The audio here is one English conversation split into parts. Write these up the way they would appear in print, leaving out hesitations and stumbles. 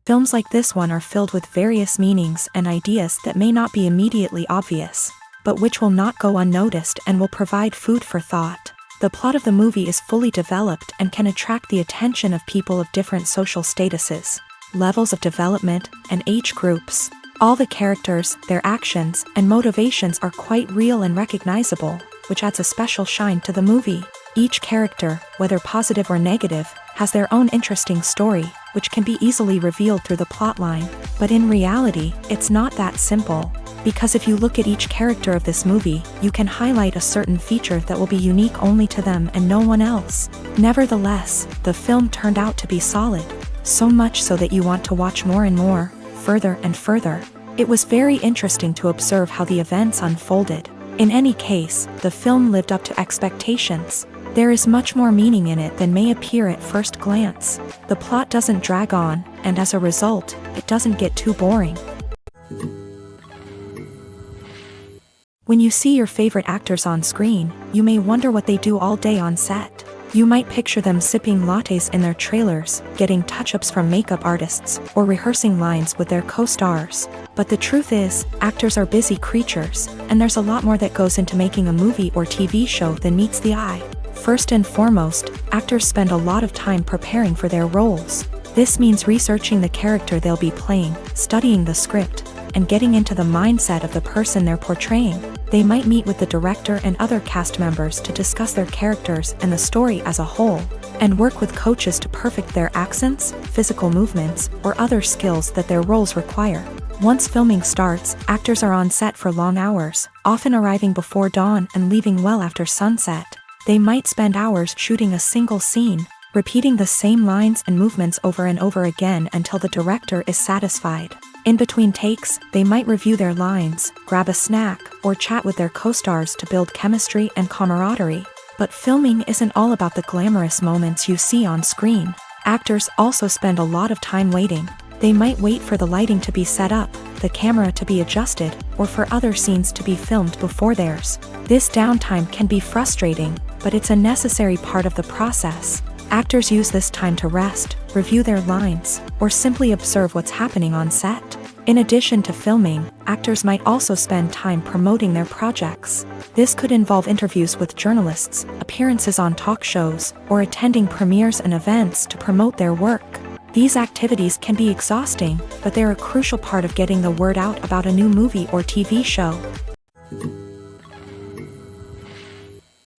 Films like this one are filled with various meanings and ideas that may not be immediately obvious, but which will not go unnoticed and will provide food for thought. The plot of the movie is fully developed and can attract the attention of people of different social statuses, levels of development, and age groups. All the characters, their actions, and motivations are quite real and recognizable, which adds a special shine to the movie. Each character, whether positive or negative, has their own interesting story, which can be easily revealed through the plotline. But in reality, it's not that simple. Because if you look at each character of this movie, you can highlight a certain feature that will be unique only to them and no one else. Nevertheless, the film turned out to be solid. So much so that you want to watch more and more, further and further. It was very interesting to observe how the events unfolded. In any case, the film lived up to expectations. There is much more meaning in it than may appear at first glance. The plot doesn't drag on, and as a result, it doesn't get too boring. When you see your favorite actors on screen, you may wonder what they do all day on set. You might picture them sipping lattes in their trailers, getting touch-ups from makeup artists, or rehearsing lines with their co-stars. But the truth is, actors are busy creatures, and there's a lot more that goes into making a movie or TV show than meets the eye. First and foremost, actors spend a lot of time preparing for their roles. This means researching the character they'll be playing, studying the script, and getting into the mindset of the person they're portraying. They might meet with the director and other cast members to discuss their characters and the story as a whole, and work with coaches to perfect their accents, physical movements, or other skills that their roles require. Once filming starts, actors are on set for long hours, often arriving before dawn and leaving well after sunset. They might spend hours shooting a single scene, repeating the same lines and movements over and over again until the director is satisfied. In between takes, they might review their lines, grab a snack, or chat with their co-stars to build chemistry and camaraderie. But filming isn't all about the glamorous moments you see on screen. Actors also spend a lot of time waiting. They might wait for the lighting to be set up, the camera to be adjusted, or for other scenes to be filmed before theirs. This downtime can be frustrating, but it's a necessary part of the process. Actors use this time to rest, review their lines, or simply observe what's happening on set. In addition to filming, actors might also spend time promoting their projects. This could involve interviews with journalists, appearances on talk shows, or attending premieres and events to promote their work. These activities can be exhausting, but they're a crucial part of getting the word out about a new movie or TV show.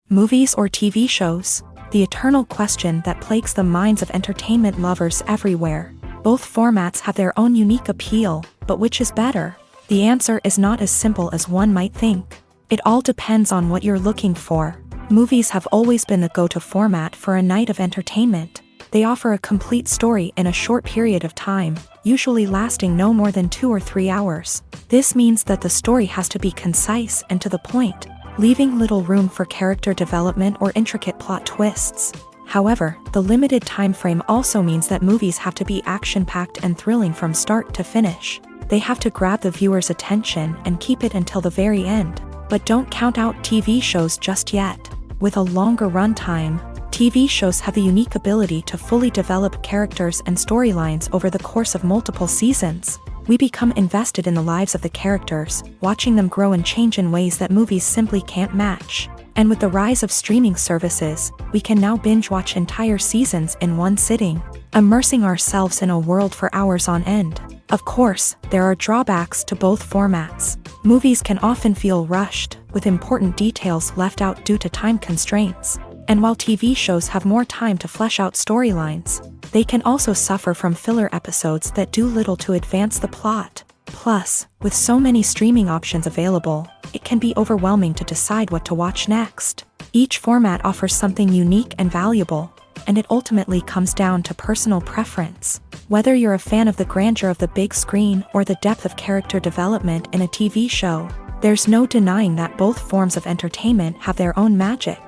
Movies or TV shows? The eternal question that plagues the minds of entertainment lovers everywhere. Both formats have their own unique appeal, but which is better? The answer is not as simple as one might think. It all depends on what you're looking for. Movies have always been the go-to format for a night of entertainment. They offer a complete story in a short period of time, usually lasting no more than 2 or 3 hours. This means that the story has to be concise and to the point, leaving little room for character development or intricate plot twists. However, the limited time frame also means that movies have to be action-packed and thrilling from start to finish. They have to grab the viewer's attention and keep it until the very end. But don't count out TV shows just yet. With a longer runtime, TV shows have the unique ability to fully develop characters and storylines over the course of multiple seasons. We become invested in the lives of the characters, watching them grow and change in ways that movies simply can't match. And with the rise of streaming services, we can now binge-watch entire seasons in one sitting, immersing ourselves in a world for hours on end. Of course, there are drawbacks to both formats. Movies can often feel rushed, with important details left out due to time constraints. And while TV shows have more time to flesh out storylines, they can also suffer from filler episodes that do little to advance the plot. Plus, with so many streaming options available, it can be overwhelming to decide what to watch next. Each format offers something unique and valuable, and it ultimately comes down to personal preference. Whether you're a fan of the grandeur of the big screen or the depth of character development in a TV show, there's no denying that both forms of entertainment have their own magic.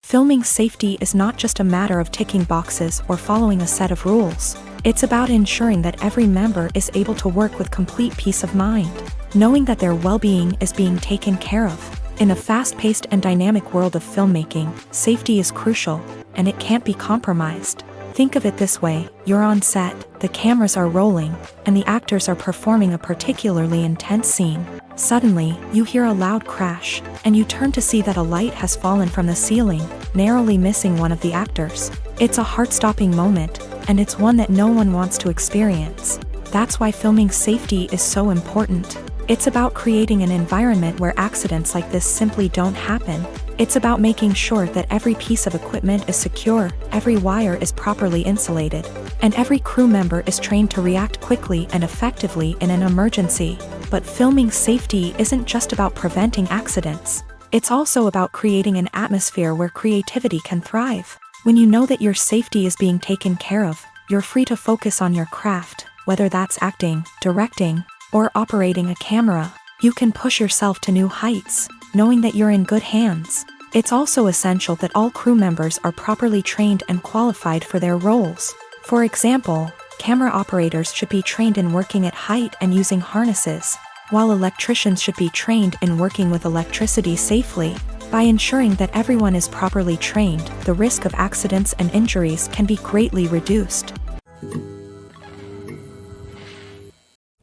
Filming safety is not just a matter of ticking boxes or following a set of rules. It's about ensuring that every member is able to work with complete peace of mind, knowing that their well-being is being taken care of. In a fast-paced and dynamic world of filmmaking, safety is crucial, and it can't be compromised. Think of it this way, you're on set, the cameras are rolling, and the actors are performing a particularly intense scene. Suddenly, you hear a loud crash, and you turn to see that a light has fallen from the ceiling, narrowly missing one of the actors. It's a heart-stopping moment, and it's one that no one wants to experience. That's why filming safety is so important. It's about creating an environment where accidents like this simply don't happen. It's about making sure that every piece of equipment is secure, every wire is properly insulated, and every crew member is trained to react quickly and effectively in an emergency. But filming safety isn't just about preventing accidents. It's also about creating an atmosphere where creativity can thrive. When you know that your safety is being taken care of, you're free to focus on your craft, whether that's acting, directing, or operating a camera. You can push yourself to new heights, knowing that you're in good hands. It's also essential that all crew members are properly trained and qualified for their roles. For example, camera operators should be trained in working at height and using harnesses, while electricians should be trained in working with electricity safely. By ensuring that everyone is properly trained, the risk of accidents and injuries can be greatly reduced.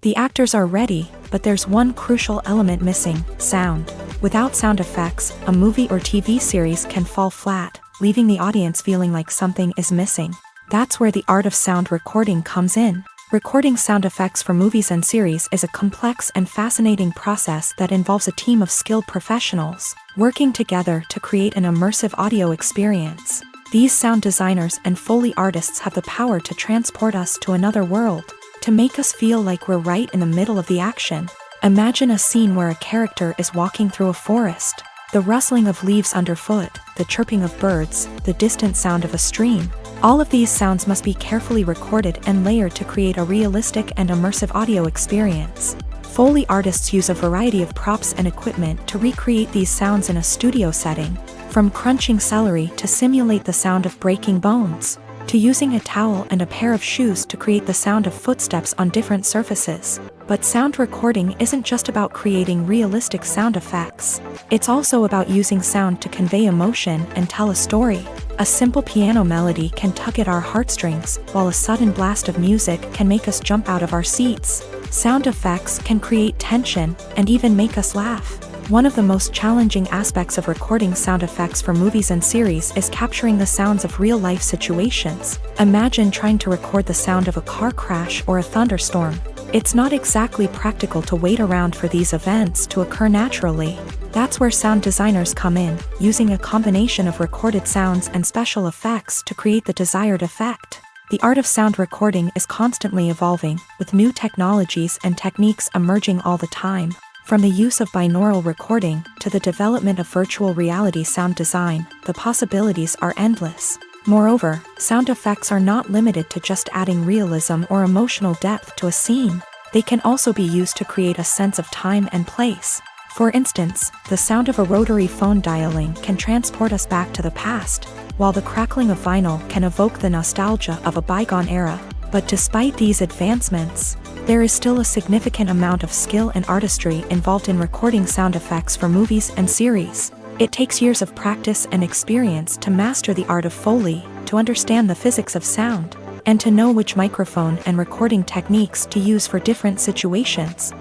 The actors are ready, but there's one crucial element missing: sound. Without sound effects, a movie or TV series can fall flat, leaving the audience feeling like something is missing. That's where the art of sound recording comes in. Recording sound effects for movies and series is a complex and fascinating process that involves a team of skilled professionals working together to create an immersive audio experience. These sound designers and Foley artists have the power to transport us to another world, to make us feel like we're right in the middle of the action. Imagine a scene where a character is walking through a forest. The rustling of leaves underfoot, the chirping of birds, the distant sound of a stream. All of these sounds must be carefully recorded and layered to create a realistic and immersive audio experience. Foley artists use a variety of props and equipment to recreate these sounds in a studio setting, from crunching celery to simulate the sound of breaking bones, to using a towel and a pair of shoes to create the sound of footsteps on different surfaces. But sound recording isn't just about creating realistic sound effects. It's also about using sound to convey emotion and tell a story. A simple piano melody can tug at our heartstrings, while a sudden blast of music can make us jump out of our seats. Sound effects can create tension and even make us laugh. One of the most challenging aspects of recording sound effects for movies and series is capturing the sounds of real-life situations. Imagine trying to record the sound of a car crash or a thunderstorm. It's not exactly practical to wait around for these events to occur naturally. That's where sound designers come in, using a combination of recorded sounds and special effects to create the desired effect. The art of sound recording is constantly evolving, with new technologies and techniques emerging all the time. From the use of binaural recording to the development of virtual reality sound design, the possibilities are endless. Moreover, sound effects are not limited to just adding realism or emotional depth to a scene. They can also be used to create a sense of time and place. For instance, the sound of a rotary phone dialing can transport us back to the past, while the crackling of vinyl can evoke the nostalgia of a bygone era. But despite these advancements, there is still a significant amount of skill and artistry involved in recording sound effects for movies and series. It takes years of practice and experience to master the art of Foley, to understand the physics of sound, and to know which microphone and recording techniques to use for different situations.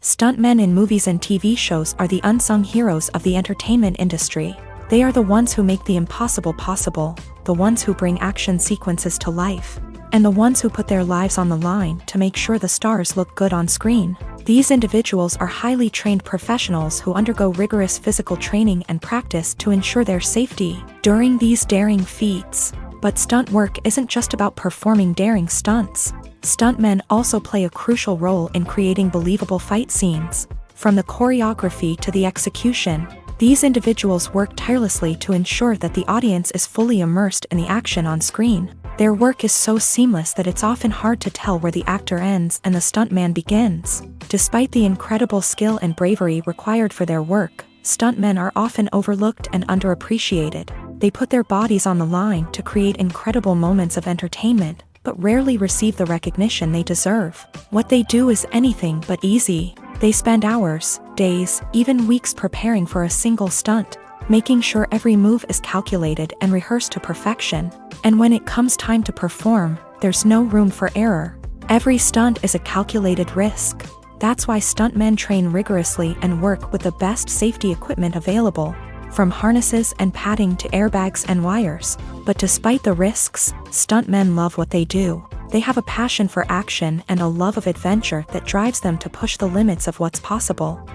Stuntmen in movies and TV shows are the unsung heroes of the entertainment industry. They are the ones who make the impossible possible, the ones who bring action sequences to life, and the ones who put their lives on the line to make sure the stars look good on screen. These individuals are highly trained professionals who undergo rigorous physical training and practice to ensure their safety during these daring feats. But stunt work isn't just about performing daring stunts. Stuntmen also play a crucial role in creating believable fight scenes. From the choreography to the execution, these individuals work tirelessly to ensure that the audience is fully immersed in the action on screen. Their work is so seamless that it's often hard to tell where the actor ends and the stuntman begins. Despite the incredible skill and bravery required for their work, stuntmen are often overlooked and underappreciated. They put their bodies on the line to create incredible moments of entertainment, but rarely receive the recognition they deserve. What they do is anything but easy. They spend hours, days, even weeks preparing for a single stunt. making sure every move is calculated and rehearsed to perfection. And when it comes time to perform, there's no room for error. Every stunt is a calculated risk. That's why stuntmen train rigorously and work with the best safety equipment available, from harnesses and padding to airbags and wires. But despite the risks, stuntmen love what they do. They have a passion for action and a love of adventure that drives them to push the limits of what's possible.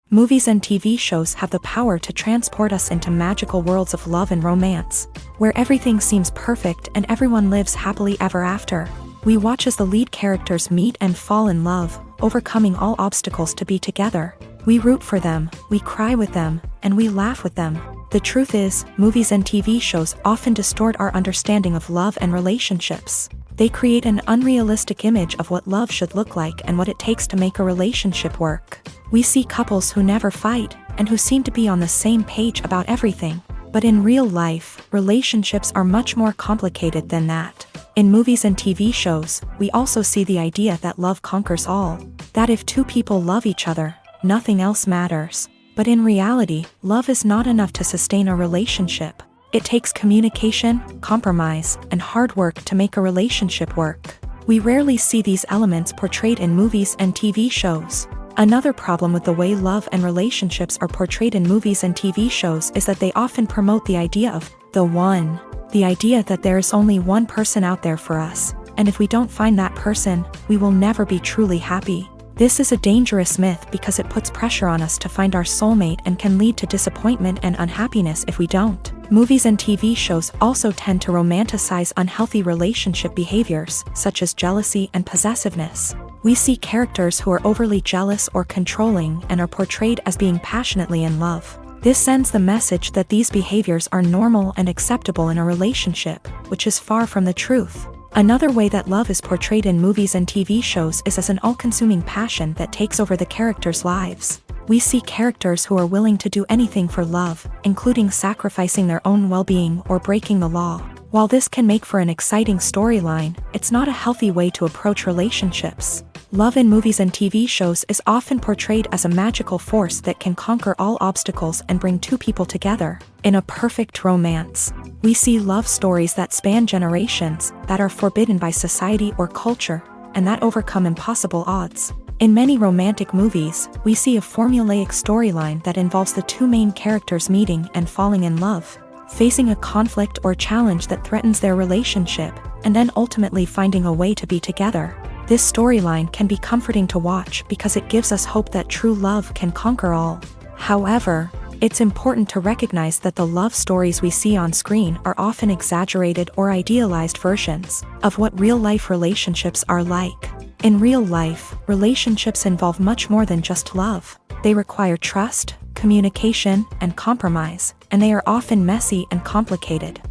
Movies and TV shows have the power to transport us into magical worlds of love and romance, where everything seems perfect and everyone lives happily ever after. We watch as the lead characters meet and fall in love, overcoming all obstacles to be together. We root for them, we cry with them, and we laugh with them. The truth is, movies and TV shows often distort our understanding of love and relationships. They create an unrealistic image of what love should look like and what it takes to make a relationship work. We see couples who never fight, and who seem to be on the same page about everything. But in real life, relationships are much more complicated than that. In movies and TV shows, we also see the idea that love conquers all. That if two people love each other, nothing else matters. But in reality, love is not enough to sustain a relationship. It takes communication, compromise, and hard work to make a relationship work. We rarely see these elements portrayed in movies and TV shows. Another problem with the way love and relationships are portrayed in movies and TV shows is that they often promote the idea of the one. The idea that there is only one person out there for us, and if we don't find that person, we will never be truly happy. This is a dangerous myth because it puts pressure on us to find our soulmate and can lead to disappointment and unhappiness if we don't. Movies and TV shows also tend to romanticize unhealthy relationship behaviors, such as jealousy and possessiveness. We see characters who are overly jealous or controlling and are portrayed as being passionately in love. This sends the message that these behaviors are normal and acceptable in a relationship, which is far from the truth. Another way that love is portrayed in movies and TV shows is as an all-consuming passion that takes over the characters' lives. We see characters who are willing to do anything for love, including sacrificing their own well-being or breaking the law. While this can make for an exciting storyline, it's not a healthy way to approach relationships. Love in movies and TV shows is often portrayed as a magical force that can conquer all obstacles and bring two people together. In a perfect romance, we see love stories that span generations, that are forbidden by society or culture, and that overcome impossible odds. In many romantic movies, we see a formulaic storyline that involves the two main characters meeting and falling in love, facing a conflict or challenge that threatens their relationship, and then ultimately finding a way to be together. This storyline can be comforting to watch because it gives us hope that true love can conquer all. However, it's important to recognize that the love stories we see on screen are often exaggerated or idealized versions of what real-life relationships are like. In real life, relationships involve much more than just love. They require trust, communication, and compromise, and they are often messy and complicated.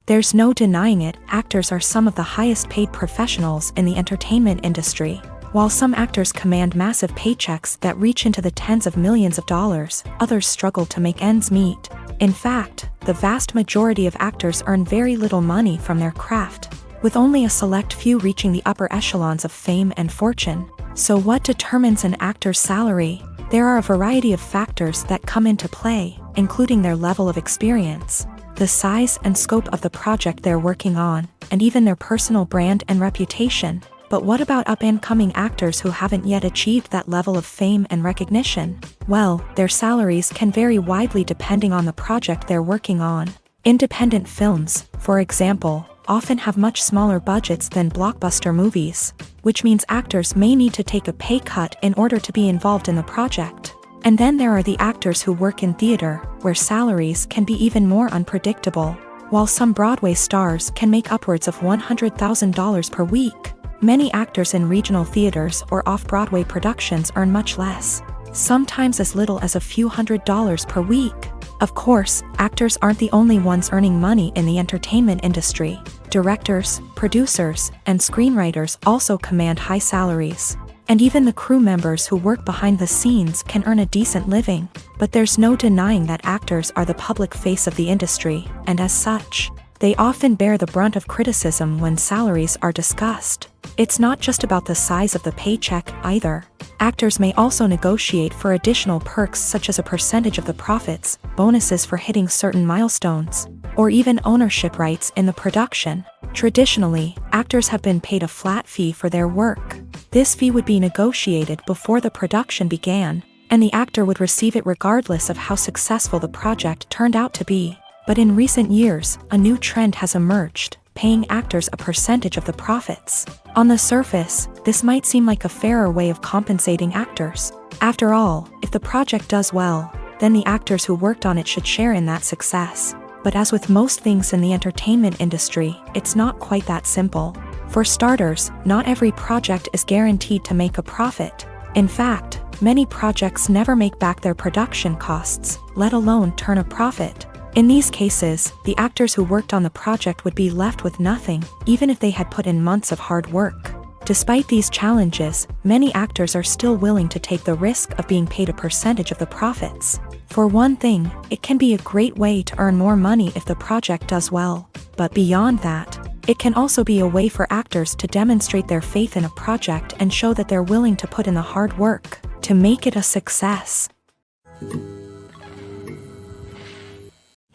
There's no denying it, actors are some of the highest paid professionals in the entertainment industry. While some actors command massive paychecks that reach into the tens of millions of dollars, others struggle to make ends meet. In fact, the vast majority of actors earn very little money from their craft, with only a select few reaching the upper echelons of fame and fortune. So what determines an actor's salary? There are a variety of factors that come into play, including their level of experience, the size and scope of the project they're working on, and even their personal brand and reputation. But what about up-and-coming actors who haven't yet achieved that level of fame and recognition? Well, their salaries can vary widely depending on the project they're working on. Independent films, for example, often have much smaller budgets than blockbuster movies, which means actors may need to take a pay cut in order to be involved in the project. And then there are the actors who work in theater, where salaries can be even more unpredictable. While some Broadway stars can make upwards of $100,000 per week, many actors in regional theaters or off-Broadway productions earn much less, sometimes as little as a few $100s per week. Of course, actors aren't the only ones earning money in the entertainment industry. Directors, producers, and screenwriters also command high salaries. And even the crew members who work behind the scenes can earn a decent living. But there's no denying that actors are the public face of the industry, and as such, They often bear the brunt of criticism when salaries are discussed. It's not just about the size of the paycheck, either. Actors may also negotiate for additional perks such as a percentage of the profits, bonuses for hitting certain milestones, or even ownership rights in the production. Traditionally, actors have been paid a flat fee for their work. This fee would be negotiated before the production began, and the actor would receive it regardless of how successful the project turned out to be. But in recent years, a new trend has emerged, paying actors a percentage of the profits. On the surface, this might seem like a fairer way of compensating actors. After all, if the project does well, then the actors who worked on it should share in that success. But as with most things in the entertainment industry, it's not quite that simple. For starters, not every project is guaranteed to make a profit. In fact, many projects never make back their production costs, let alone turn a profit. In these cases, the actors who worked on the project would be left with nothing, even if they had put in months of hard work. Despite these challenges, many actors are still willing to take the risk of being paid a percentage of the profits. For one thing, it can be a great way to earn more money if the project does well. But beyond that, it can also be a way for actors to demonstrate their faith in a project and show that they're willing to put in the hard work to make it a success.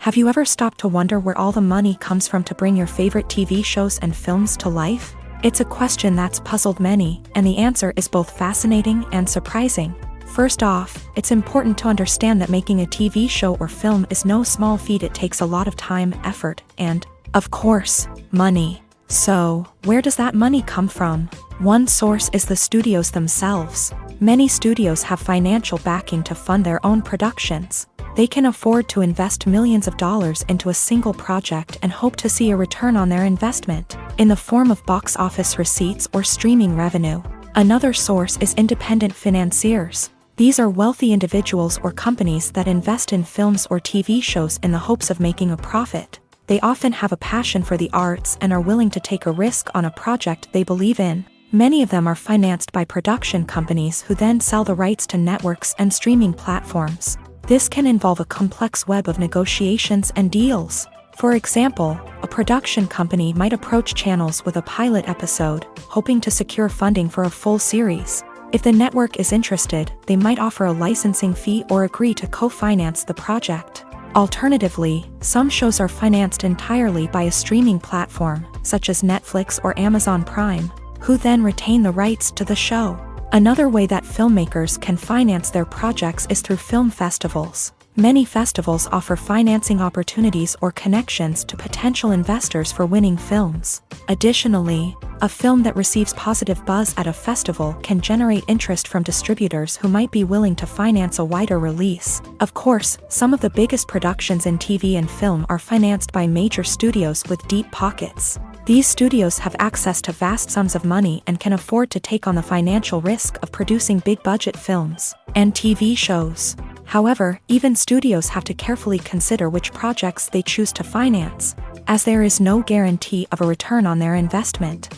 Have you ever stopped to wonder where all the money comes from to bring your favorite TV shows and films to life? It's a question that's puzzled many, and the answer is both fascinating and surprising. First off, it's important to understand that making a TV show or film is no small feat. It takes a lot of time, effort, and, of course, money. So, where does that money come from? One source is the studios themselves. Many studios have financial backing to fund their own productions. They can afford to invest millions of dollars into a single project and hope to see a return on their investment, in the form of box office receipts or streaming revenue. Another source is independent financiers. These are wealthy individuals or companies that invest in films or TV shows in the hopes of making a profit. They often have a passion for the arts and are willing to take a risk on a project they believe in. Many of them are financed by production companies who then sell the rights to networks and streaming platforms. This can involve a complex web of negotiations and deals. For example, a production company might approach channels with a pilot episode, hoping to secure funding for a full series. If the network is interested, they might offer a licensing fee or agree to co-finance the project. Alternatively, some shows are financed entirely by a streaming platform, such as Netflix or Amazon Prime, who then retain the rights to the show. Another way that filmmakers can finance their projects is through film festivals. Many festivals offer financing opportunities or connections to potential investors for winning films. Additionally, a film that receives positive buzz at a festival can generate interest from distributors who might be willing to finance a wider release. Of course, some of the biggest productions in TV and film are financed by major studios with deep pockets. These studios have access to vast sums of money and can afford to take on the financial risk of producing big-budget films and TV shows. However, even studios have to carefully consider which projects they choose to finance, as there is no guarantee of a return on their investment.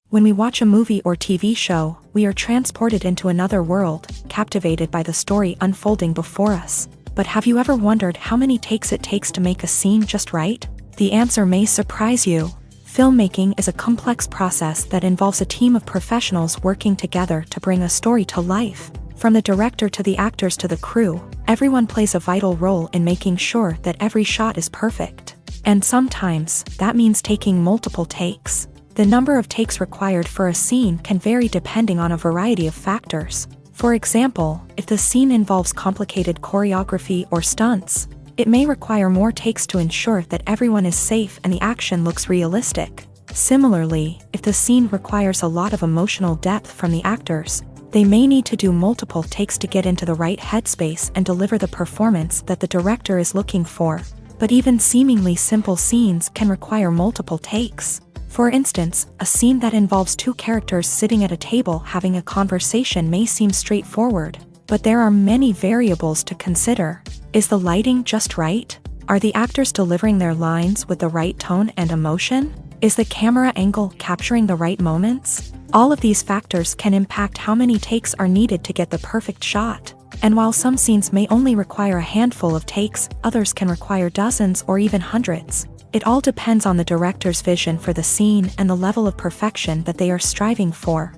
When we watch a movie or TV show, we are transported into another world, captivated by the story unfolding before us. But have you ever wondered how many takes it takes to make a scene just right? The answer may surprise you. Filmmaking is a complex process that involves a team of professionals working together to bring a story to life. From the director to the actors to the crew, everyone plays a vital role in making sure that every shot is perfect. And sometimes, that means taking multiple takes. The number of takes required for a scene can vary depending on a variety of factors. For example, if the scene involves complicated choreography or stunts, it may require more takes to ensure that everyone is safe and the action looks realistic. Similarly, if the scene requires a lot of emotional depth from the actors, they may need to do multiple takes to get into the right headspace and deliver the performance that the director is looking for. But even seemingly simple scenes can require multiple takes. For instance, a scene that involves two characters sitting at a table having a conversation may seem straightforward, but there are many variables to consider. Is the lighting just right? Are the actors delivering their lines with the right tone and emotion? Is the camera angle capturing the right moments? All of these factors can impact how many takes are needed to get the perfect shot. And while some scenes may only require a handful of takes, others can require dozens or even hundreds. It all depends on the director's vision for the scene and the level of perfection that they are striving for.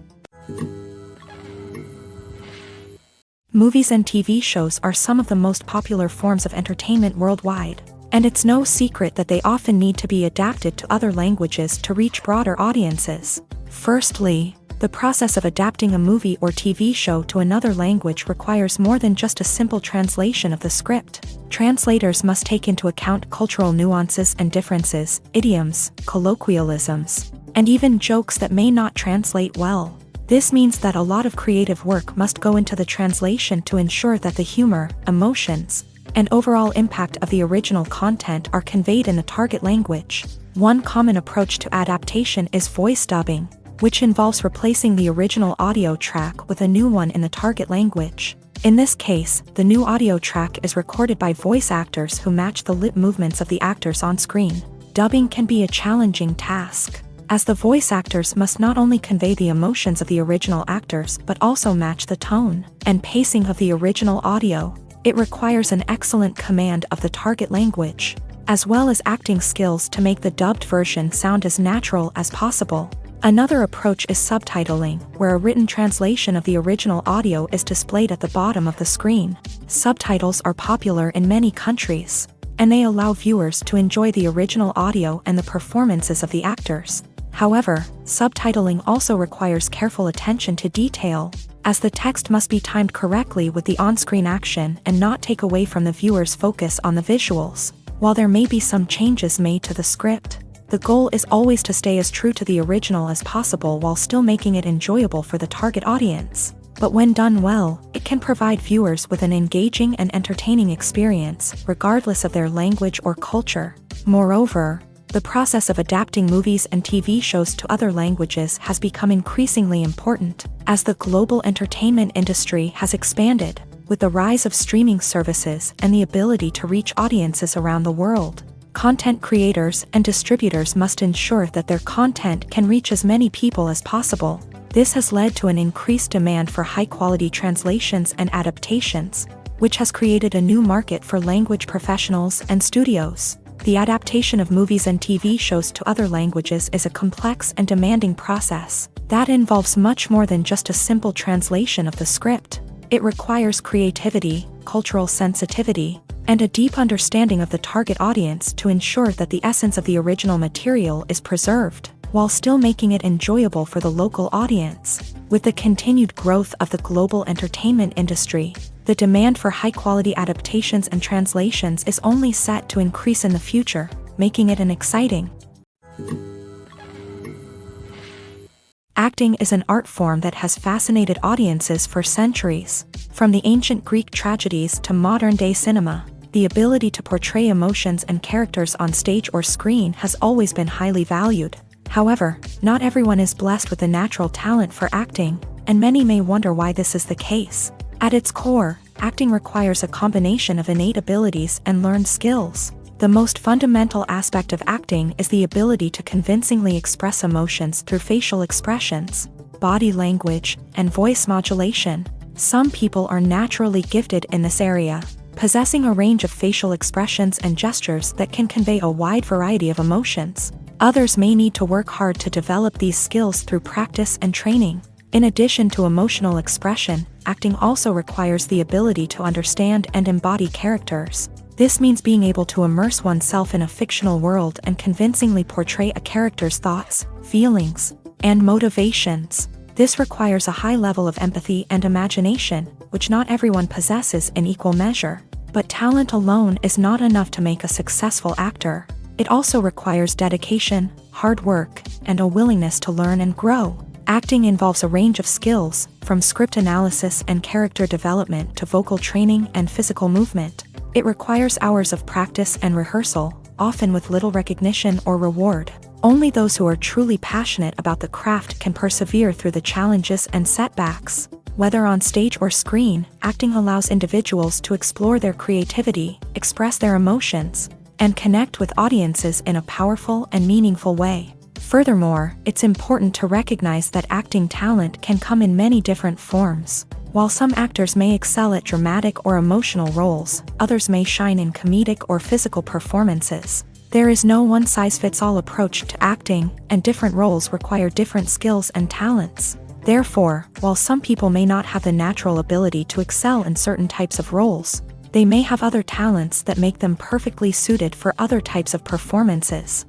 Movies and TV shows are some of the most popular forms of entertainment worldwide, and it's no secret that they often need to be adapted to other languages to reach broader audiences. Firstly, the process of adapting a movie or TV show to another language requires more than just a simple translation of the script. Translators must take into account cultural nuances and differences, idioms, colloquialisms, and even jokes that may not translate well. This means that a lot of creative work must go into the translation to ensure that the humor, emotions, and overall impact of the original content are conveyed in the target language. One common approach to adaptation is voice dubbing, which involves replacing the original audio track with a new one in the target language. In this case, the new audio track is recorded by voice actors who match the lip movements of the actors on screen. Dubbing can be a challenging task, as the voice actors must not only convey the emotions of the original actors but also match the tone and pacing of the original audio. It requires an excellent command of the target language, as well as acting skills to make the dubbed version sound as natural as possible. Another approach is subtitling, where a written translation of the original audio is displayed at the bottom of the screen. Subtitles are popular in many countries, and they allow viewers to enjoy the original audio and the performances of the actors. However, subtitling also requires careful attention to detail, as the text must be timed correctly with the on-screen action and not take away from the viewer's focus on the visuals. While there may be some changes made to the script, the goal is always to stay as true to the original as possible while still making it enjoyable for the target audience. But when done well, it can provide viewers with an engaging and entertaining experience, regardless of their language or culture. Moreover, the process of adapting movies and TV shows to other languages has become increasingly important, as the global entertainment industry has expanded, with the rise of streaming services and the ability to reach audiences around the world. Content creators and distributors must ensure that their content can reach as many people as possible. This has led to an increased demand for high-quality translations and adaptations, which has created a new market for language professionals and studios. The adaptation of movies and TV shows to other languages is a complex and demanding process that involves much more than just a simple translation of the script. It requires creativity, cultural sensitivity, and a deep understanding of the target audience to ensure that the essence of the original material is preserved, while still making it enjoyable for the local audience. With the continued growth of the global entertainment industry, the demand for high-quality adaptations and translations is only set to increase in the future, making it an exciting. Acting is an art form that has fascinated audiences for centuries. From the ancient Greek tragedies to modern-day cinema, the ability to portray emotions and characters on stage or screen has always been highly valued. However, not everyone is blessed with a natural talent for acting, and many may wonder why this is the case. At its core, acting requires a combination of innate abilities and learned skills. The most fundamental aspect of acting is the ability to convincingly express emotions through facial expressions, body language, and voice modulation. Some people are naturally gifted in this area, possessing a range of facial expressions and gestures that can convey a wide variety of emotions. Others may need to work hard to develop these skills through practice and training. In addition to emotional expression, acting also requires the ability to understand and embody characters. This means being able to immerse oneself in a fictional world and convincingly portray a character's thoughts, feelings, and motivations. This requires a high level of empathy and imagination, which not everyone possesses in equal measure. But talent alone is not enough to make a successful actor. It also requires dedication, hard work, and a willingness to learn and grow. Acting involves a range of skills, from script analysis and character development to vocal training and physical movement. It requires hours of practice and rehearsal, often with little recognition or reward. Only those who are truly passionate about the craft can persevere through the challenges and setbacks. Whether on stage or screen, acting allows individuals to explore their creativity, express their emotions, and connect with audiences in a powerful and meaningful way. Furthermore, it's important to recognize that acting talent can come in many different forms. While some actors may excel at dramatic or emotional roles, others may shine in comedic or physical performances. There is no one-size-fits-all approach to acting, and different roles require different skills and talents. Therefore, while some people may not have the natural ability to excel in certain types of roles, they may have other talents that make them perfectly suited for other types of performances.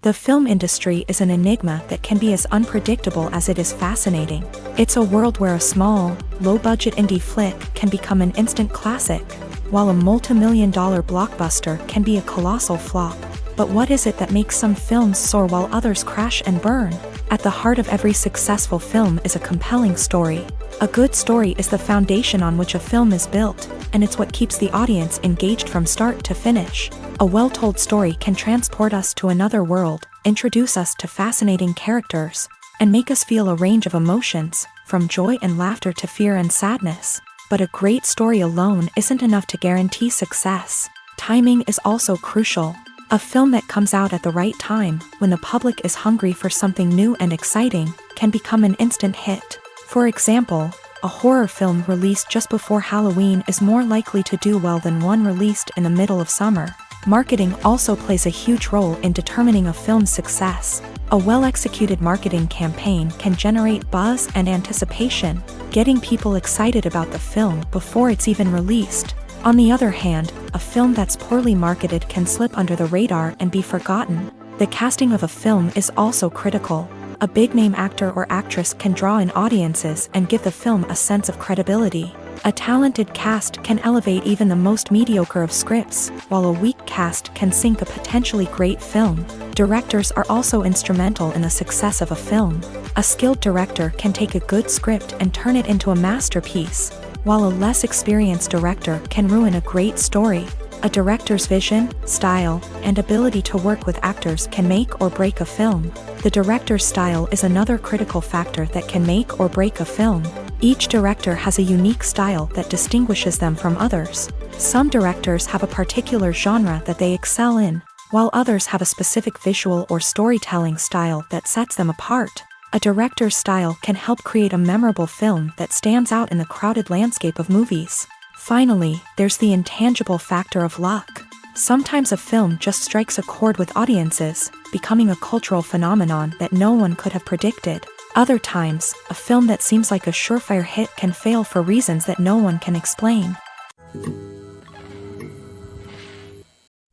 The film industry is an enigma that can be as unpredictable as it is fascinating. It's a world where a small, low-budget indie flick can become an instant classic, while a multi-million-dollar blockbuster can be a colossal flop. But what is it that makes some films soar while others crash and burn? At the heart of every successful film is a compelling story. A good story is the foundation on which a film is built, and it's what keeps the audience engaged from start to finish. A well-told story can transport us to another world, introduce us to fascinating characters, and make us feel a range of emotions, from joy and laughter to fear and sadness. But a great story alone isn't enough to guarantee success. Timing is also crucial. A film that comes out at the right time, when the public is hungry for something new and exciting, can become an instant hit. For example, a horror film released just before Halloween is more likely to do well than one released in the middle of summer. Marketing also plays a huge role in determining a film's success. A well-executed marketing campaign can generate buzz and anticipation, getting people excited about the film before it's even released. On the other hand, a film that's poorly marketed can slip under the radar and be forgotten. The casting of a film is also critical. A big-name actor or actress can draw in audiences and give the film a sense of credibility. A talented cast can elevate even the most mediocre of scripts, while a weak cast can sink a potentially great film. Directors are also instrumental in the success of a film. A skilled director can take a good script and turn it into a masterpiece, while a less experienced director can ruin a great story. A director's vision, style, and ability to work with actors can make or break a film. The director's style is another critical factor that can make or break a film. Each director has a unique style that distinguishes them from others. Some directors have a particular genre that they excel in, while others have a specific visual or storytelling style that sets them apart. A director's style can help create a memorable film that stands out in the crowded landscape of movies. Finally, there's the intangible factor of luck. Sometimes a film just strikes a chord with audiences, becoming a cultural phenomenon that no one could have predicted. Other times, a film that seems like a surefire hit can fail for reasons that no one can explain.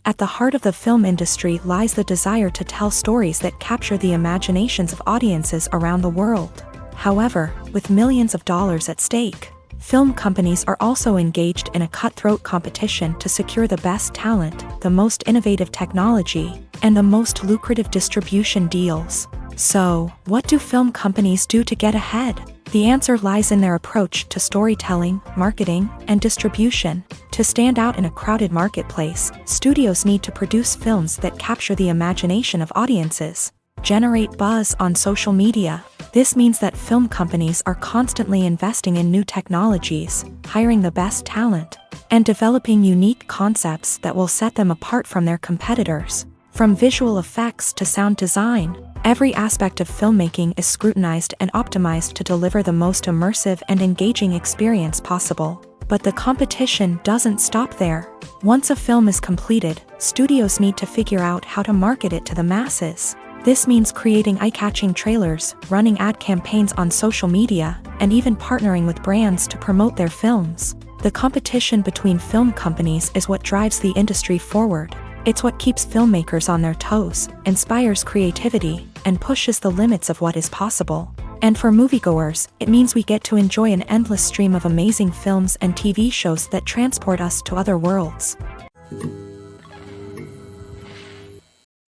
At the heart of the film industry lies the desire to tell stories that capture the imaginations of audiences around the world. However, with millions of dollars at stake, film companies are also engaged in a cutthroat competition to secure the best talent, the most innovative technology, and the most lucrative distribution deals. So, what do film companies do to get ahead? The answer lies in their approach to storytelling, marketing, and distribution. To stand out in a crowded marketplace, studios need to produce films that capture the imagination of audiences, generate buzz on social media. This means that film companies are constantly investing in new technologies, hiring the best talent, and developing unique concepts that will set them apart from their competitors. From visual effects to sound design, every aspect of filmmaking is scrutinized and optimized to deliver the most immersive and engaging experience possible. But the competition doesn't stop there. Once a film is completed, studios need to figure out how to market it to the masses. This means creating eye-catching trailers, running ad campaigns on social media, and even partnering with brands to promote their films. The competition between film companies is what drives the industry forward. It's what keeps filmmakers on their toes, inspires creativity, and pushes the limits of what is possible. And for moviegoers, it means we get to enjoy an endless stream of amazing films and TV shows that transport us to other worlds.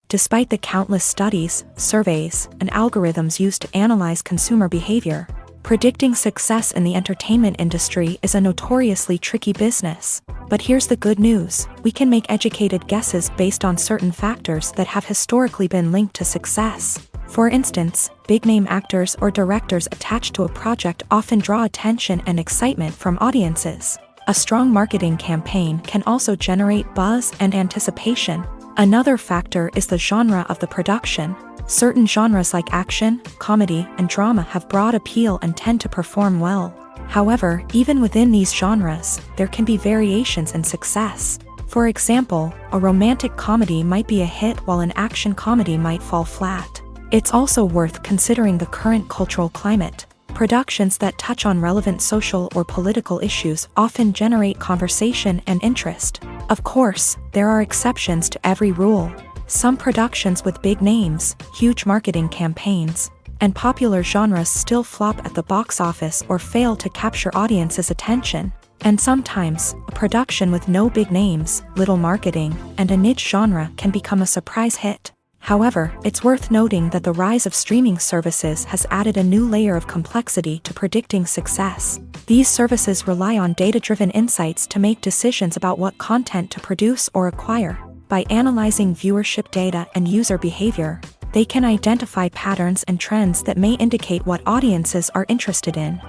Despite the countless studies, surveys, and algorithms used to analyze consumer behavior, predicting success in the entertainment industry is a notoriously tricky business. But here's the good news: we can make educated guesses based on certain factors that have historically been linked to success. For instance, big-name actors or directors attached to a project often draw attention and excitement from audiences. A strong marketing campaign can also generate buzz and anticipation. Another factor is the genre of the production. Certain genres like action, comedy, and drama have broad appeal and tend to perform well. However, even within these genres, there can be variations in success. For example, a romantic comedy might be a hit while an action comedy might fall flat. It's also worth considering the current cultural climate. Productions that touch on relevant social or political issues often generate conversation and interest. Of course, there are exceptions to every rule. Some productions with big names, huge marketing campaigns, and popular genres still flop at the box office or fail to capture audiences' attention. And sometimes, a production with no big names, little marketing, and a niche genre can become a surprise hit. However, it's worth noting that the rise of streaming services has added a new layer of complexity to predicting success. These services rely on data-driven insights to make decisions about what content to produce or acquire. By analyzing viewership data and user behavior, they can identify patterns and trends that may indicate what audiences are interested in.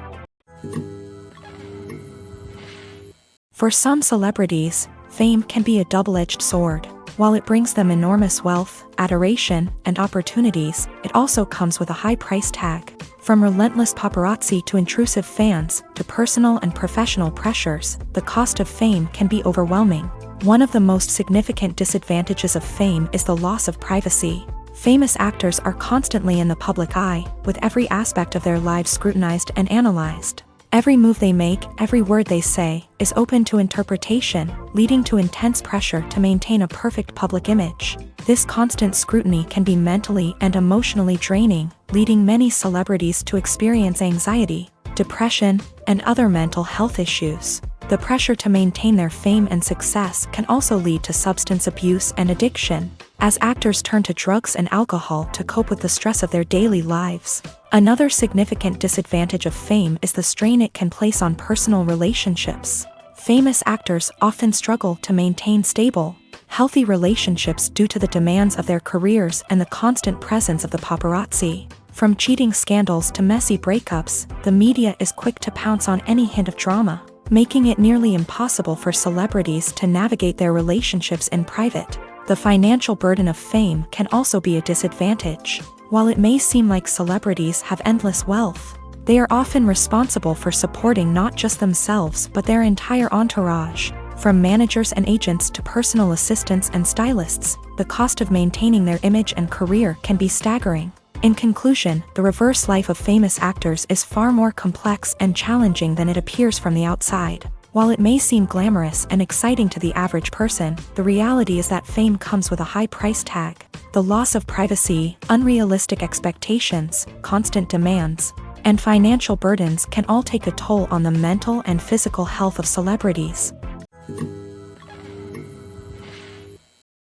For some celebrities, fame can be a double-edged sword. While it brings them enormous wealth, adoration, and opportunities, it also comes with a high price tag. From relentless paparazzi to intrusive fans, to personal and professional pressures, the cost of fame can be overwhelming. One of the most significant disadvantages of fame is the loss of privacy. Famous actors are constantly in the public eye, with every aspect of their lives scrutinized and analyzed. Every move they make, every word they say, is open to interpretation, leading to intense pressure to maintain a perfect public image. This constant scrutiny can be mentally and emotionally draining, leading many celebrities to experience anxiety, depression, and other mental health issues. The pressure to maintain their fame and success can also lead to substance abuse and addiction, as actors turn to drugs and alcohol to cope with the stress of their daily lives. Another significant disadvantage of fame is the strain it can place on personal relationships. Famous actors often struggle to maintain stable, healthy relationships due to the demands of their careers and the constant presence of the paparazzi. From cheating scandals to messy breakups, the media is quick to pounce on any hint of drama, making it nearly impossible for celebrities to navigate their relationships in private. The financial burden of fame can also be a disadvantage. While it may seem like celebrities have endless wealth, they are often responsible for supporting not just themselves but their entire entourage. From managers and agents to personal assistants and stylists, the cost of maintaining their image and career can be staggering. In conclusion, the reverse life of famous actors is far more complex and challenging than it appears from the outside. While it may seem glamorous and exciting to the average person, the reality is that fame comes with a high price tag. The loss of privacy, unrealistic expectations, constant demands, and financial burdens can all take a toll on the mental and physical health of celebrities.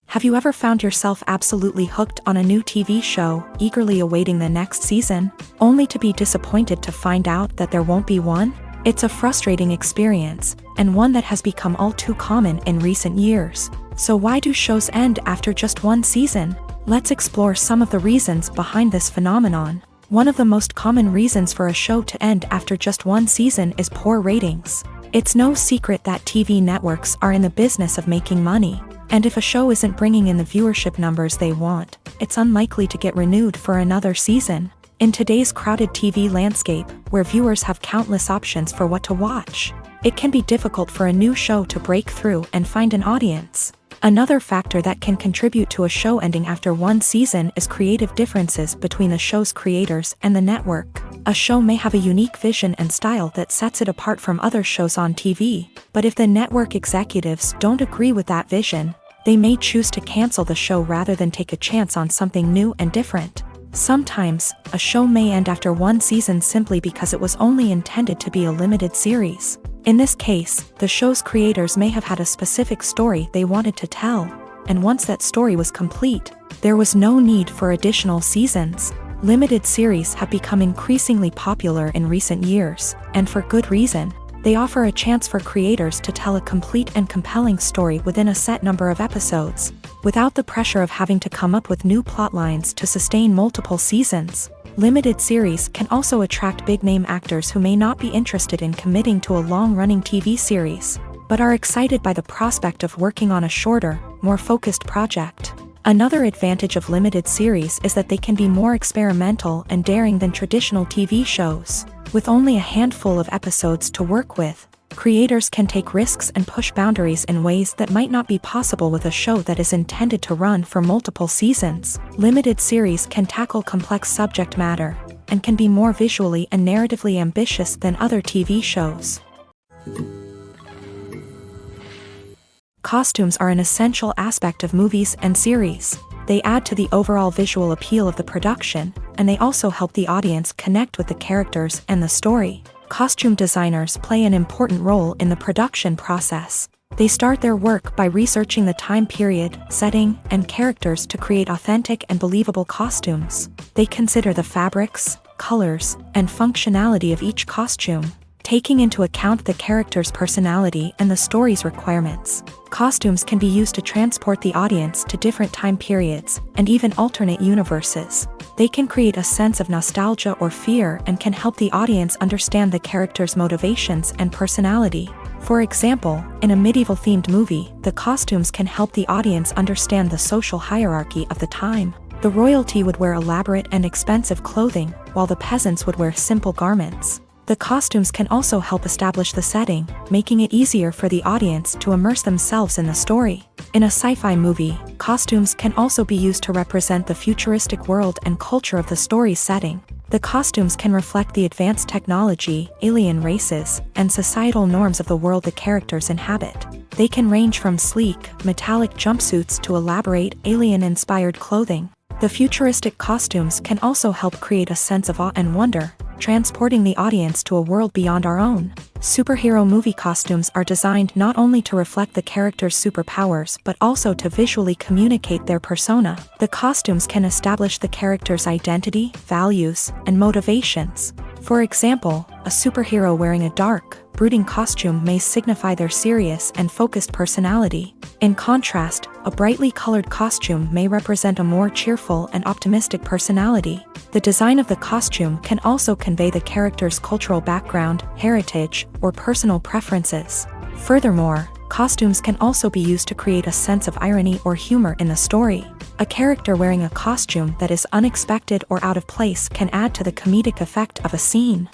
Have you ever found yourself absolutely hooked on a new TV show, eagerly awaiting the next season, only to be disappointed to find out that there won't be one? It's a frustrating experience, and one that has become all too common in recent years. So why do shows end after just one season? Let's explore some of the reasons behind this phenomenon. One of the most common reasons for a show to end after just one season is poor ratings. It's no secret that TV networks are in the business of making money, and if a show isn't bringing in the viewership numbers they want, it's unlikely to get renewed for another season. In today's crowded TV landscape, where viewers have countless options for what to watch, it can be difficult for a new show to break through and find an audience. Another factor that can contribute to a show ending after one season is creative differences between the show's creators and the network. A show may have a unique vision and style that sets it apart from other shows on TV, but if the network executives don't agree with that vision, they may choose to cancel the show rather than take a chance on something new and different. Sometimes, a show may end after one season simply because it was only intended to be a limited series. In this case, the show's creators may have had a specific story they wanted to tell, and once that story was complete, there was no need for additional seasons. Limited series have become increasingly popular in recent years, and for good reason. They offer a chance for creators to tell a complete and compelling story within a set number of episodes, without the pressure of having to come up with new plotlines to sustain multiple seasons. Limited series can also attract big-name actors who may not be interested in committing to a long-running TV series, but are excited by the prospect of working on a shorter, more focused project. Another advantage of limited series is that they can be more experimental and daring than traditional TV shows. With only a handful of episodes to work with, creators can take risks and push boundaries in ways that might not be possible with a show that is intended to run for multiple seasons. Limited series can tackle complex subject matter and can be more visually and narratively ambitious than other TV shows. Costumes are an essential aspect of movies and series. They add to the overall visual appeal of the production, and they also help the audience connect with the characters and the story. Costume designers play an important role in the production process. They start their work by researching the time period, setting, and characters to create authentic and believable costumes. They consider the fabrics, colors, and functionality of each costume, taking into account the character's personality and the story's requirements. Costumes can be used to transport the audience to different time periods and even alternate universes. They can create a sense of nostalgia or fear and can help the audience understand the character's motivations and personality. For example, in a medieval-themed movie, the costumes can help the audience understand the social hierarchy of the time. The royalty would wear elaborate and expensive clothing, while the peasants would wear simple garments. The costumes can also help establish the setting, making it easier for the audience to immerse themselves in the story. In a sci-fi movie, costumes can also be used to represent the futuristic world and culture of the story's setting. The costumes can reflect the advanced technology, alien races, and societal norms of the world the characters inhabit. They can range from sleek, metallic jumpsuits to elaborate, alien-inspired clothing. The futuristic costumes can also help create a sense of awe and wonder, transporting the audience to a world beyond our own. Superhero movie costumes are designed not only to reflect the character's superpowers but also to visually communicate their persona. The costumes can establish the character's identity, values, and motivations. For example, a superhero wearing a dark, brooding costume may signify their serious and focused personality. In contrast, a brightly colored costume may represent a more cheerful and optimistic personality. The design of the costume can also convey the character's cultural background, heritage, or personal preferences. Furthermore, costumes can also be used to create a sense of irony or humor in the story. A character wearing a costume that is unexpected or out of place can add to the comedic effect of a scene.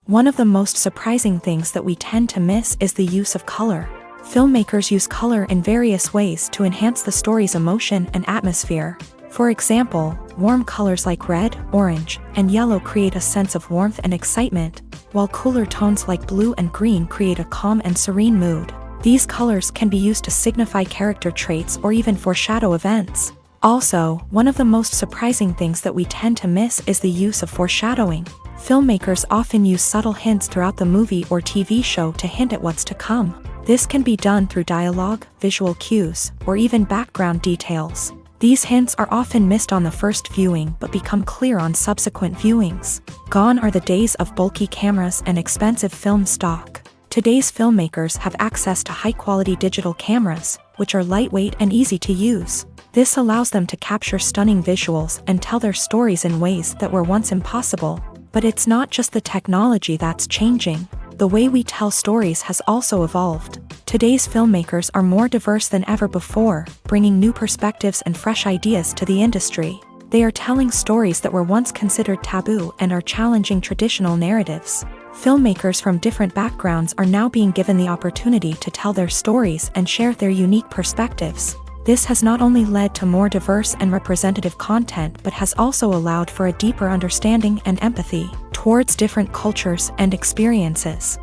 One of the most surprising things that we tend to miss is the use of color. Filmmakers use color in various ways to enhance the story's emotion and atmosphere. For example, warm colors like red, orange, and yellow create a sense of warmth and excitement, while cooler tones like blue and green create a calm and serene mood. These colors can be used to signify character traits or even foreshadow events. Also, one of the most surprising things that we tend to miss is the use of foreshadowing. Filmmakers often use subtle hints throughout the movie or TV show to hint at what's to come. This can be done through dialogue, visual cues, or even background details. These hints are often missed on the first viewing but become clear on subsequent viewings. Gone are the days of bulky cameras and expensive film stock. Today's filmmakers have access to high-quality digital cameras, which are lightweight and easy to use. This allows them to capture stunning visuals and tell their stories in ways that were once impossible. But it's not just the technology that's changing. The way we tell stories has also evolved. Today's filmmakers are more diverse than ever before, bringing new perspectives and fresh ideas to the industry. They are telling stories that were once considered taboo and are challenging traditional narratives. Filmmakers from different backgrounds are now being given the opportunity to tell their stories and share their unique perspectives. This has not only led to more diverse and representative content but has also allowed for a deeper understanding and empathy towards different cultures and experiences.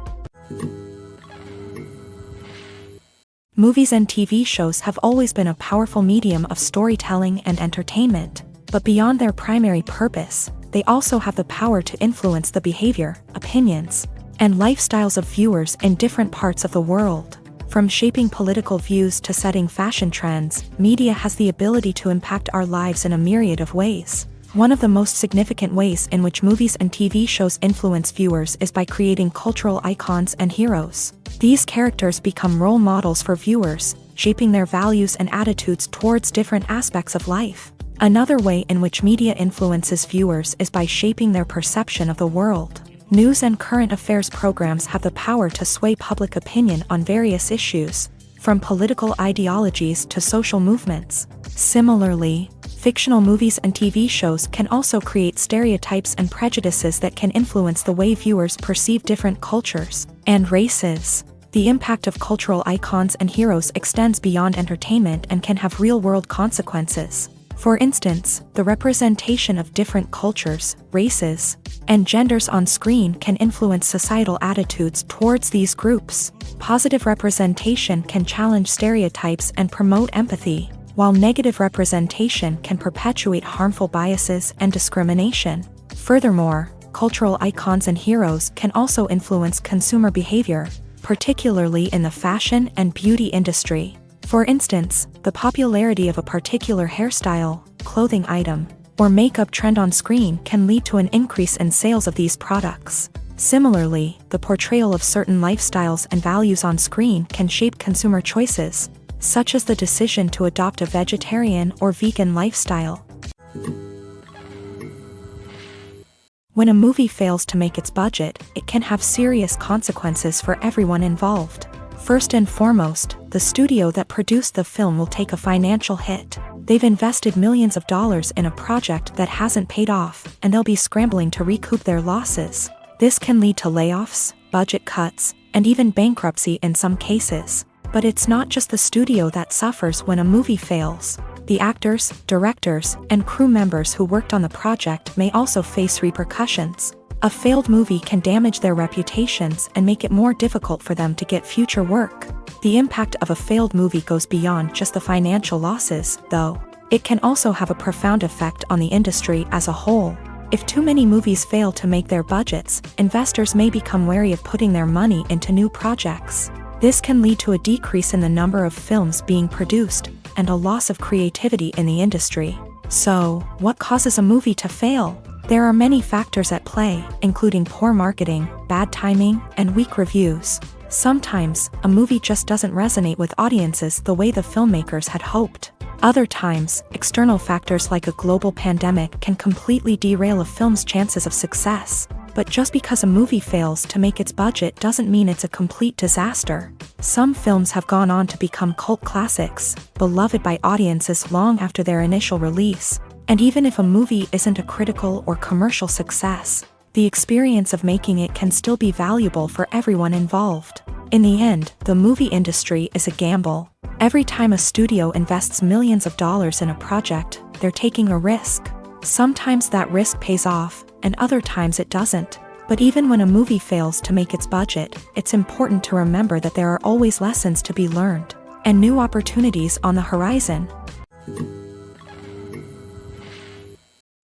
Movies and TV shows have always been a powerful medium of storytelling and entertainment, but beyond their primary purpose, they also have the power to influence the behavior, opinions, and lifestyles of viewers in different parts of the world. From shaping political views to setting fashion trends, media has the ability to impact our lives in a myriad of ways. One of the most significant ways in which movies and TV shows influence viewers is by creating cultural icons and heroes. These characters become role models for viewers, shaping their values and attitudes towards different aspects of life. Another way in which media influences viewers is by shaping their perception of the world. News and current affairs programs have the power to sway public opinion on various issues. from political ideologies to social movements. Similarly, fictional movies and TV shows can also create stereotypes and prejudices that can influence the way viewers perceive different cultures and races. The impact of cultural icons and heroes extends beyond entertainment and can have real-world consequences. For instance, the representation of different cultures, races, and genders on screen can influence societal attitudes towards these groups. Positive representation can challenge stereotypes and promote empathy, while negative representation can perpetuate harmful biases and discrimination. Furthermore, cultural icons and heroes can also influence consumer behavior, particularly in the fashion and beauty industry. For instance, the popularity of a particular hairstyle, clothing item, or makeup trend on screen can lead to an increase in sales of these products. Similarly, the portrayal of certain lifestyles and values on screen can shape consumer choices, such as the decision to adopt a vegetarian or vegan lifestyle. When a movie fails to make its budget, it can have serious consequences for everyone involved. First and foremost, the studio that produced the film will take a financial hit. They've invested millions of dollars in a project that hasn't paid off, and they'll be scrambling to recoup their losses. This can lead to layoffs, budget cuts, and even bankruptcy in some cases. But it's not just the studio that suffers when a movie fails. The actors, directors, and crew members who worked on the project may also face repercussions. A failed movie can damage their reputations and make it more difficult for them to get future work. The impact of a failed movie goes beyond just the financial losses, though. It can also have a profound effect on the industry as a whole. If too many movies fail to make their budgets, investors may become wary of putting their money into new projects. This can lead to a decrease in the number of films being produced, and a loss of creativity in the industry. So, what causes a movie to fail? There are many factors at play, including poor marketing, bad timing, and weak reviews. Sometimes, a movie just doesn't resonate with audiences the way the filmmakers had hoped. Other times, external factors like a global pandemic can completely derail a film's chances of success. But just because a movie fails to make its budget doesn't mean it's a complete disaster. Some films have gone on to become cult classics, beloved by audiences long after their initial release. And even if a movie isn't a critical or commercial success, the experience of making it can still be valuable for everyone involved. In the end, the movie industry is a gamble. Every time a studio invests millions of dollars in a project, they're taking a risk. Sometimes that risk pays off, and other times it doesn't. But even when a movie fails to make its budget, it's important to remember that there are always lessons to be learned, and new opportunities on the horizon.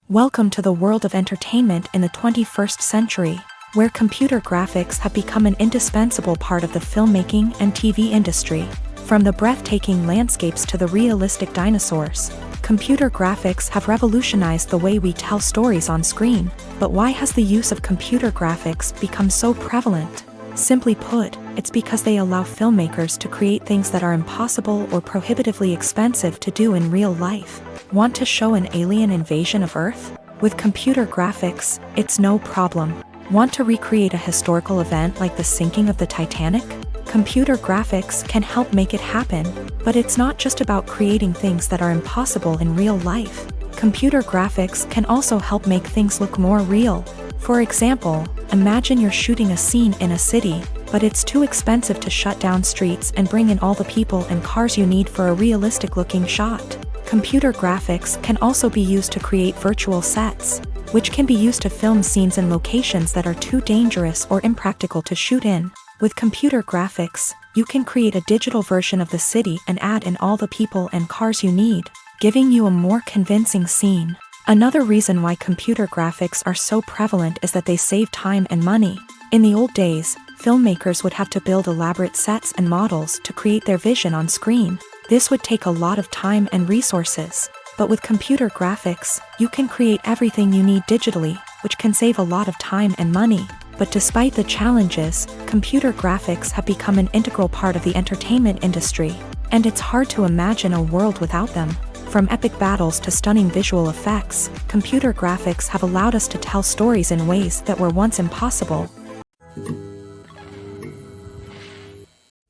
Welcome to the world of entertainment in the 21st century, where computer graphics have become an indispensable part of the filmmaking and TV industry. From the breathtaking landscapes to the realistic dinosaurs, computer graphics have revolutionized the way we tell stories on screen. But why has the use of computer graphics become so prevalent? Simply put, it's because they allow filmmakers to create things that are impossible or prohibitively expensive to do in real life. Want to show an alien invasion of Earth? With computer graphics, it's no problem. Want to recreate a historical event like the sinking of the Titanic? Computer graphics can help make it happen, but it's not just about creating things that are impossible in real life. Computer graphics can also help make things look more real. For example, imagine you're shooting a scene in a city, but it's too expensive to shut down streets and bring in all the people and cars you need for a realistic-looking shot. Computer graphics can also be used to create virtual sets, which can be used to film scenes in locations that are too dangerous or impractical to shoot in. With computer graphics, you can create a digital version of the city and add in all the people and cars you need, giving you a more convincing scene. Another reason why computer graphics are so prevalent is that they save time and money. In the old days, filmmakers would have to build elaborate sets and models to create their vision on screen. This would take a lot of time and resources. But with computer graphics, you can create everything you need digitally, which can save a lot of time and money. But despite the challenges, computer graphics have become an integral part of the entertainment industry, and it's hard to imagine a world without them. From epic battles to stunning visual effects, computer graphics have allowed us to tell stories in ways that were once impossible.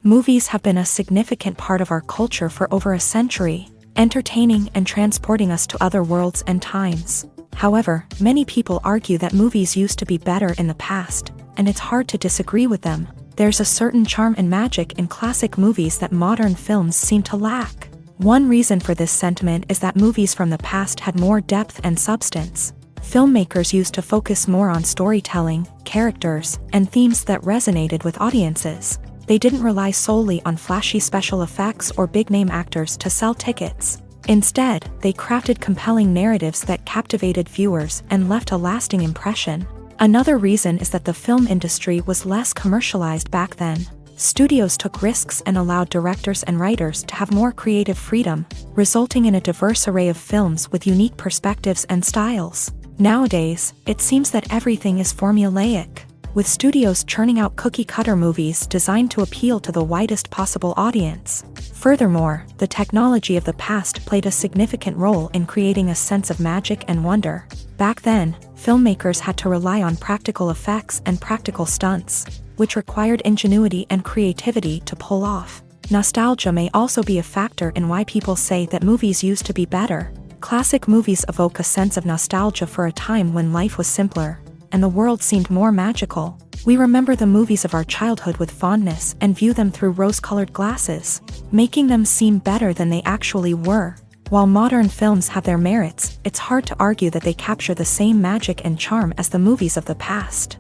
Movies have been a significant part of our culture for over a century, entertaining and transporting us to other worlds and times. However, many people argue that movies used to be better in the past, and it's hard to disagree with them. There's a certain charm and magic in classic movies that modern films seem to lack. One reason for this sentiment is that movies from the past had more depth and substance. Filmmakers used to focus more on storytelling, characters, and themes that resonated with audiences. They didn't rely solely on flashy special effects or big-name actors to sell tickets. Instead, they crafted compelling narratives that captivated viewers and left a lasting impression. Another reason is that the film industry was less commercialized back then. Studios took risks and allowed directors and writers to have more creative freedom, resulting in a diverse array of films with unique perspectives and styles. Nowadays, it seems that everything is formulaic, with studios churning out cookie-cutter movies designed to appeal to the widest possible audience. Furthermore, the technology of the past played a significant role in creating a sense of magic and wonder. Back then, filmmakers had to rely on practical effects and practical stunts, which required ingenuity and creativity to pull off. Nostalgia may also be a factor in why people say that movies used to be better. Classic movies evoke a sense of nostalgia for a time when life was simpler, and the world seemed more magical. We remember the movies of our childhood with fondness and view them through rose-colored glasses, making them seem better than they actually were. While modern films have their merits, it's hard to argue that they capture the same magic and charm as the movies of the past.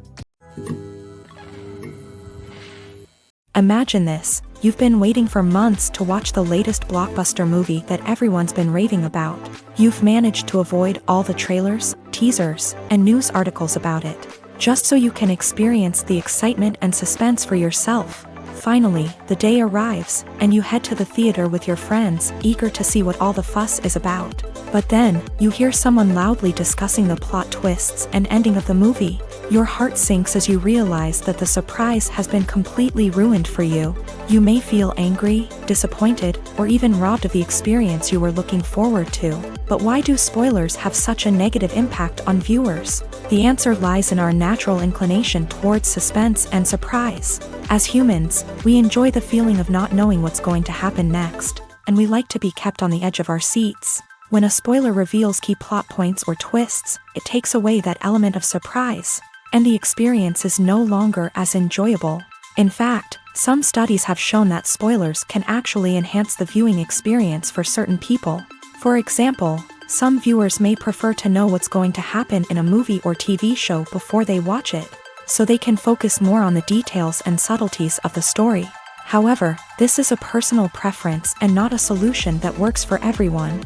Imagine this: you've been waiting for months to watch the latest blockbuster movie that everyone's been raving about. You've managed to avoid all the trailers, teasers, and news articles about it, just so you can experience the excitement and suspense for yourself. Finally, the day arrives, and you head to the theater with your friends, eager to see what all the fuss is about. But then, you hear someone loudly discussing the plot twists and ending of the movie. Your heart sinks as you realize that the surprise has been completely ruined for you. You may feel angry, disappointed, or even robbed of the experience you were looking forward to. But why do spoilers have such a negative impact on viewers? The answer lies in our natural inclination towards suspense and surprise. As humans, we enjoy the feeling of not knowing what's going to happen next, and we like to be kept on the edge of our seats. When a spoiler reveals key plot points or twists, it takes away that element of surprise, and the experience is no longer as enjoyable. In fact, some studies have shown that spoilers can actually enhance the viewing experience for certain people. For example, some viewers may prefer to know what's going to happen in a movie or TV show before they watch it, so they can focus more on the details and subtleties of the story. However, this is a personal preference and not a solution that works for everyone.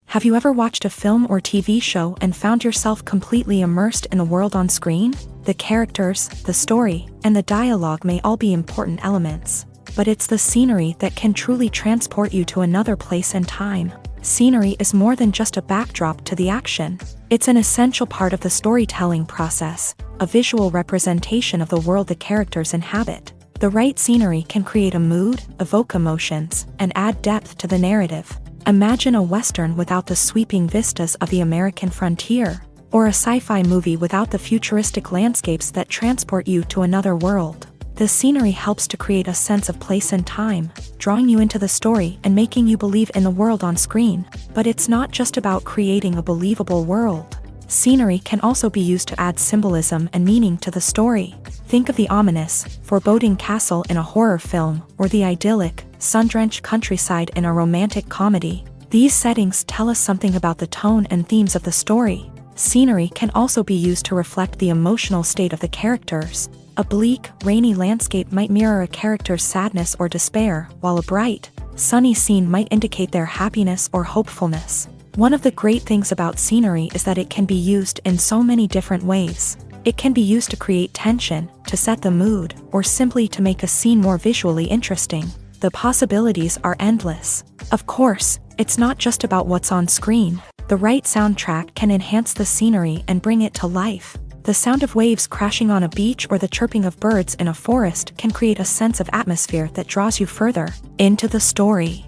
Have you ever watched a film or TV show and found yourself completely immersed in the world on screen? The characters, the story, and the dialogue may all be important elements, but it's the scenery that can truly transport you to another place and time. Scenery is more than just a backdrop to the action. It's an essential part of the storytelling process, a visual representation of the world the characters inhabit. The right scenery can create a mood, evoke emotions, and add depth to the narrative. Imagine a Western without the sweeping vistas of the American frontier, or a sci-fi movie without the futuristic landscapes that transport you to another world. The scenery helps to create a sense of place and time, drawing you into the story and making you believe in the world on screen. But it's not just about creating a believable world. Scenery can also be used to add symbolism and meaning to the story. Think of the ominous, foreboding castle in a horror film, or the idyllic, sun-drenched countryside in a romantic comedy. These settings tell us something about the tone and themes of the story. Scenery can also be used to reflect the emotional state of the characters. A bleak, rainy landscape might mirror a character's sadness or despair, while a bright, sunny scene might indicate their happiness or hopefulness. One of the great things about scenery is that it can be used in so many different ways. It can be used to create tension, to set the mood, or simply to make a scene more visually interesting. The possibilities are endless. Of course, it's not just about what's on screen. The right soundtrack can enhance the scenery and bring it to life. The sound of waves crashing on a beach or the chirping of birds in a forest can create a sense of atmosphere that draws you further into the story.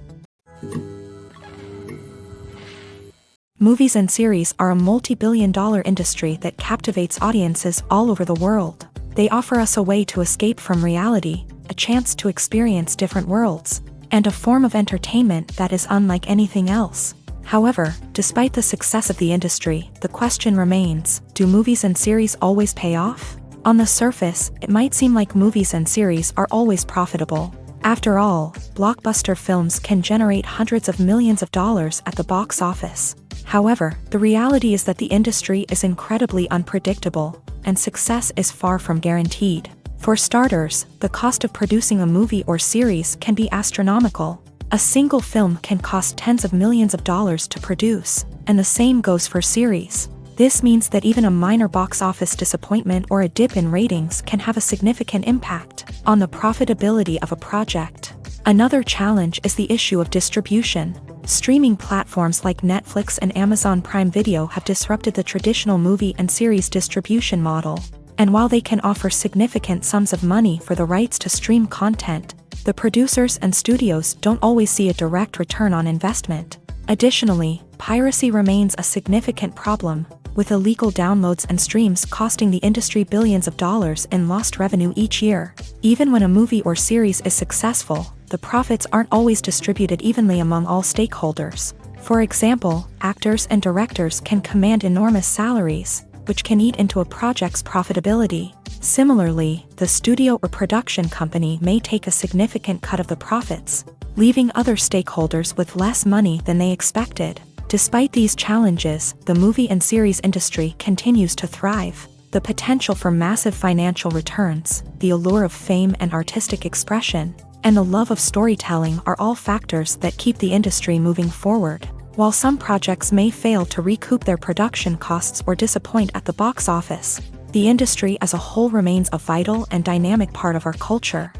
Movies and series are a multi-billion-dollar industry that captivates audiences all over the world. They offer us a way to escape from reality, a chance to experience different worlds, and a form of entertainment that is unlike anything else. However, despite the success of the industry, the question remains, do movies and series always pay off? On the surface, it might seem like movies and series are always profitable. After all, blockbuster films can generate hundreds of millions of dollars at the box office. However, the reality is that the industry is incredibly unpredictable, and success is far from guaranteed. For starters, the cost of producing a movie or series can be astronomical. A single film can cost tens of millions of dollars to produce, and the same goes for series. This means that even a minor box office disappointment or a dip in ratings can have a significant impact on the profitability of a project. Another challenge is the issue of distribution. Streaming platforms like Netflix and Amazon Prime Video have disrupted the traditional movie and series distribution model. And while they can offer significant sums of money for the rights to stream content, the producers and studios don't always see a direct return on investment. Additionally, piracy remains a significant problem, with illegal downloads and streams costing the industry billions of dollars in lost revenue each year. Even when a movie or series is successful, the profits aren't always distributed evenly among all stakeholders. For example, actors and directors can command enormous salaries, which can eat into a project's profitability. Similarly, the studio or production company may take a significant cut of the profits, leaving other stakeholders with less money than they expected. Despite these challenges, the movie and series industry continues to thrive. The potential for massive financial returns, the allure of fame and artistic expression, and the love of storytelling are all factors that keep the industry moving forward. While some projects may fail to recoup their production costs or disappoint at the box office, the industry as a whole remains a vital and dynamic part of our culture.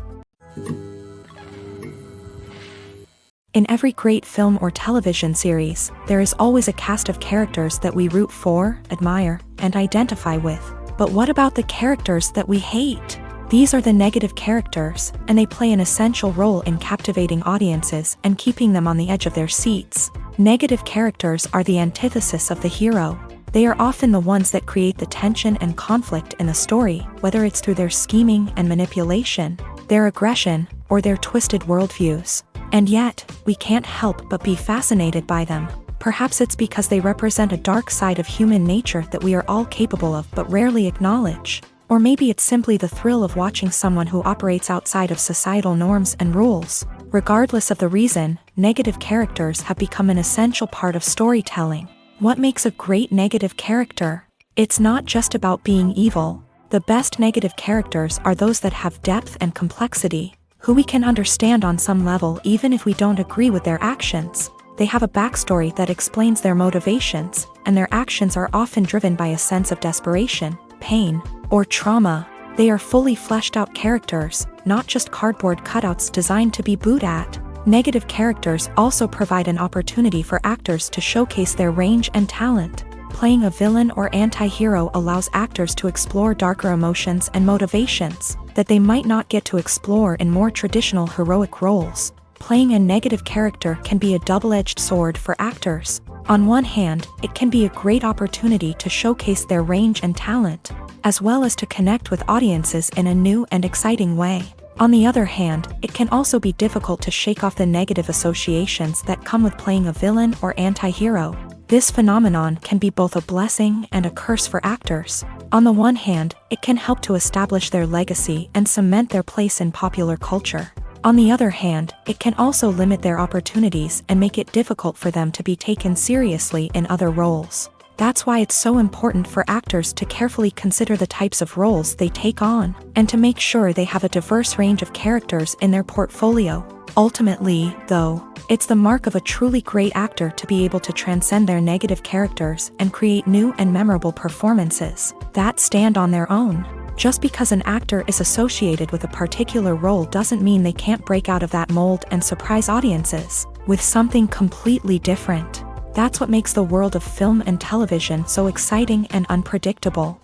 In every great film or television series, there is always a cast of characters that we root for, admire, and identify with. But what about the characters that we hate? These are the negative characters, and they play an essential role in captivating audiences and keeping them on the edge of their seats. Negative characters are the antithesis of the hero. They are often the ones that create the tension and conflict in the story, whether it's through their scheming and manipulation, their aggression, or their twisted worldviews. And yet, we can't help but be fascinated by them. Perhaps it's because they represent a dark side of human nature that we are all capable of but rarely acknowledge. Or maybe it's simply the thrill of watching someone who operates outside of societal norms and rules. Regardless of the reason, negative characters have become an essential part of storytelling. What makes a great negative character? It's not just about being evil. The best negative characters are those that have depth and complexity, who we can understand on some level even if we don't agree with their actions. They have a backstory that explains their motivations, and their actions are often driven by a sense of desperation, pain, or trauma. They are fully fleshed out characters, not just cardboard cutouts designed to be booed at. Negative characters also provide an opportunity for actors to showcase their range and talent. Playing a villain or anti-hero allows actors to explore darker emotions and motivations that they might not get to explore in more traditional heroic roles. Playing a negative character can be a double-edged sword for actors. On one hand, it can be a great opportunity to showcase their range and talent, as well as to connect with audiences in a new and exciting way. On the other hand, it can also be difficult to shake off the negative associations that come with playing a villain or anti-hero. This phenomenon can be both a blessing and a curse for actors. On the one hand, it can help to establish their legacy and cement their place in popular culture. On the other hand, it can also limit their opportunities and make it difficult for them to be taken seriously in other roles. That's why it's so important for actors to carefully consider the types of roles they take on, and to make sure they have a diverse range of characters in their portfolio. Ultimately, though, it's the mark of a truly great actor to be able to transcend their negative characters and create new and memorable performances that stand on their own. Just because an actor is associated with a particular role doesn't mean they can't break out of that mold and surprise audiences with something completely different. That's what makes the world of film and television so exciting and unpredictable.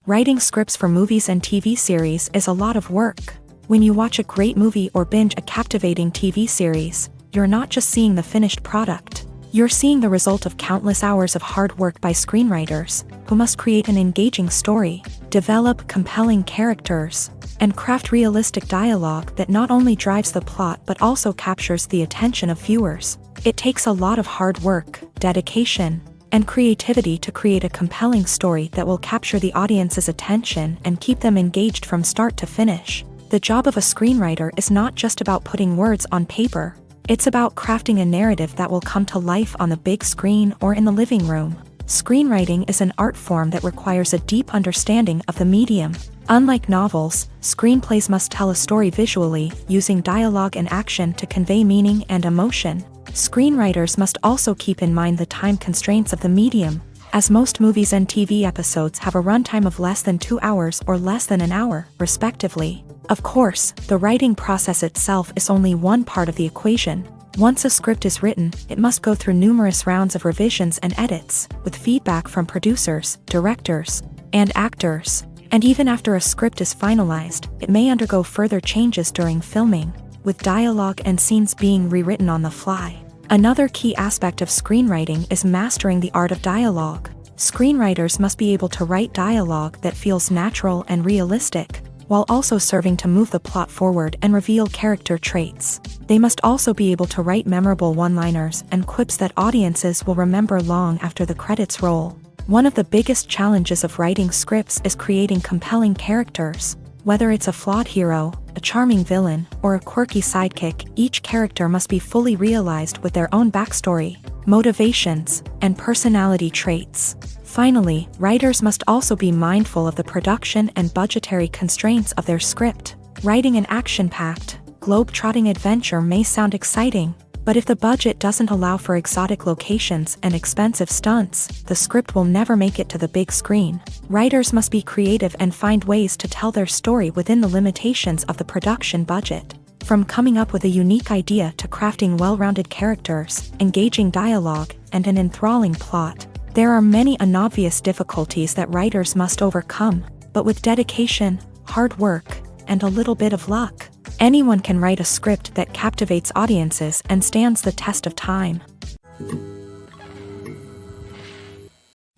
Writing scripts for movies and TV series is a lot of work. When you watch a great movie or binge a captivating TV series, you're not just seeing the finished product. You're seeing the result of countless hours of hard work by screenwriters, who must create an engaging story, develop compelling characters, and craft realistic dialogue that not only drives the plot but also captures the attention of viewers. It takes a lot of hard work, dedication, and creativity to create a compelling story that will capture the audience's attention and keep them engaged from start to finish. The job of a screenwriter is not just about putting words on paper. It's about crafting a narrative that will come to life on the big screen or in the living room. Screenwriting is an art form that requires a deep understanding of the medium. Unlike novels, screenplays must tell a story visually, using dialogue and action to convey meaning and emotion. Screenwriters must also keep in mind the time constraints of the medium, as most movies and TV episodes have a runtime of less than 2 hours or less than an hour, respectively. Of course, the writing process itself is only one part of the equation. Once a script is written, it must go through numerous rounds of revisions and edits, with feedback from producers, directors, and actors. And even after a script is finalized, it may undergo further changes during filming, with dialogue and scenes being rewritten on the fly. Another key aspect of screenwriting is mastering the art of dialogue. Screenwriters must be able to write dialogue that feels natural and realistic, while also serving to move the plot forward and reveal character traits. They must also be able to write memorable one-liners and quips that audiences will remember long after the credits roll. One of the biggest challenges of writing scripts is creating compelling characters. Whether it's a flawed hero, a charming villain, or a quirky sidekick, each character must be fully realized with their own backstory, motivations, and personality traits. Finally, writers must also be mindful of the production and budgetary constraints of their script. Writing an action-packed, globe-trotting adventure may sound exciting, but if the budget doesn't allow for exotic locations and expensive stunts, the script will never make it to the big screen. Writers must be creative and find ways to tell their story within the limitations of the production budget. From coming up with a unique idea to crafting well-rounded characters, engaging dialogue, and an enthralling plot, there are many unobvious difficulties that writers must overcome, but with dedication, hard work, and a little bit of luck, anyone can write a script that captivates audiences and stands the test of time.